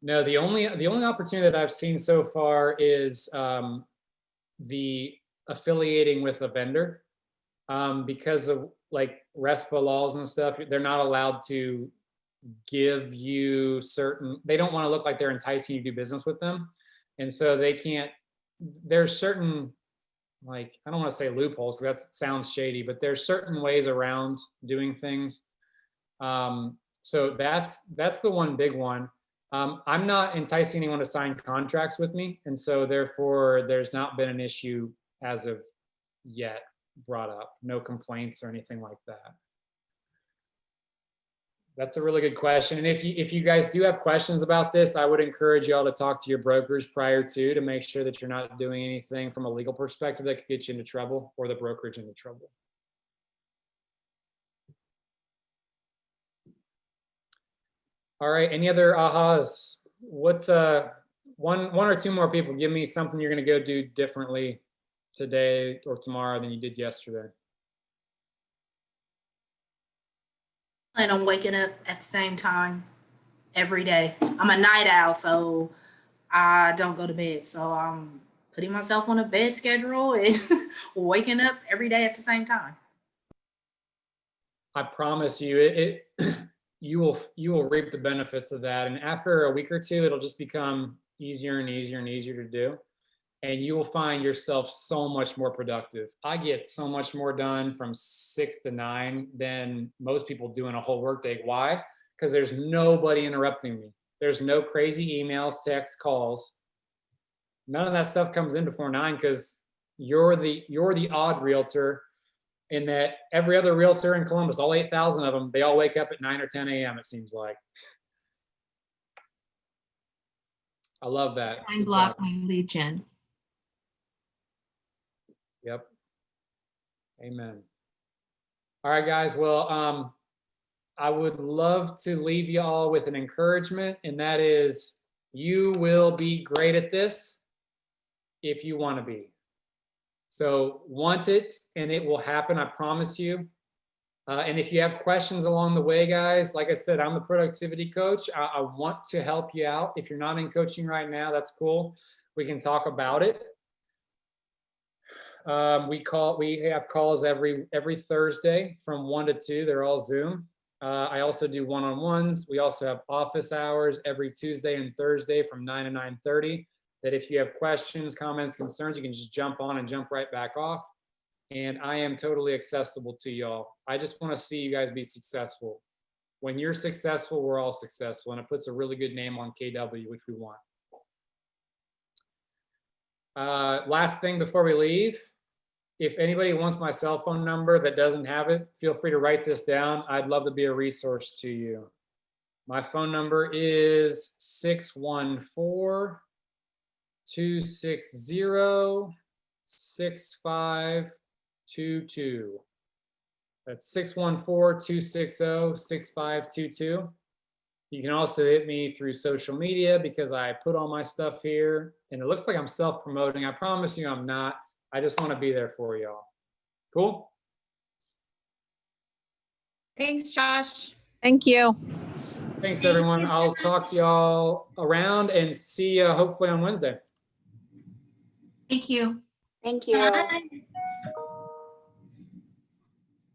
No, the only opportunity that I've seen so far is the affiliating with a vendor, because of like RESPA laws and stuff. They're not allowed to give you they don't want to look like they're enticing you to do business with them. And so they can't, there's certain, like, I don't want to say loopholes because that sounds shady, but there's certain ways around doing things. So that's the one big one. I'm not enticing anyone to sign contracts with me. And so therefore there's not been an issue as of yet brought up, no complaints or anything like that. That's a really good question. And if you guys do have questions about this, I would encourage y'all to talk to your brokers prior to make sure that you're not doing anything from a legal perspective that could get you into trouble or the brokerage into trouble. All right, any other ahas? What's one or two more people? Give me something you're gonna go do differently today or tomorrow than you did yesterday. Plan on waking up at the same time every day. I'm a night owl, so I don't go to bed. So I'm putting myself on a bed schedule and waking up every day at the same time. I promise you, you will reap the benefits of that. And after a week or two, it'll just become easier and easier and easier to do. And you will find yourself so much more productive. I get so much more done from 6 to 9 than most people do in a whole workday. Why? because there's nobody interrupting me. There's no crazy emails, texts, calls. None of that stuff comes in before 9 because you're the odd realtor in that every other realtor in Columbus, all 8,000 of them, they all wake up at 9 or 10 a.m. it seems like. I love that. Time Good block job. my lead gen. Yep. Amen. All right, guys. Well, I would love to leave you all with an encouragement, and that is you will be great at this if you want to be. So want it and it will happen, I promise you. And if you have questions along the way, guys, like I said, I'm the productivity coach. I want to help you out. If you're not in coaching right now, that's cool. We can talk about it. We have calls every Thursday from 1 to 2. They're all Zoom. I also do one-on-ones. We also have office hours every Tuesday and Thursday from 9 to 9:30. That if you have questions, comments, concerns, you can just jump on and jump right back off. And I am totally accessible to y'all. I just want to see you guys be successful. When you're successful, we're all successful, and it puts a really good name on KW, which we want. Last thing before we leave, if anybody wants my cell phone number that doesn't have it, feel free to write this down. I'd love to be a resource to you. My phone number is 614-260-6522. That's 614-260-6522. You can also hit me through social media because I put all my stuff here, and it looks like I'm self-promoting. I promise you I'm not. I just want to be there for y'all. Cool? Thanks, Josh. Thank you. Thanks, everyone. I'll talk to y'all around and see you hopefully on Wednesday. Thank you. Thank you. Bye.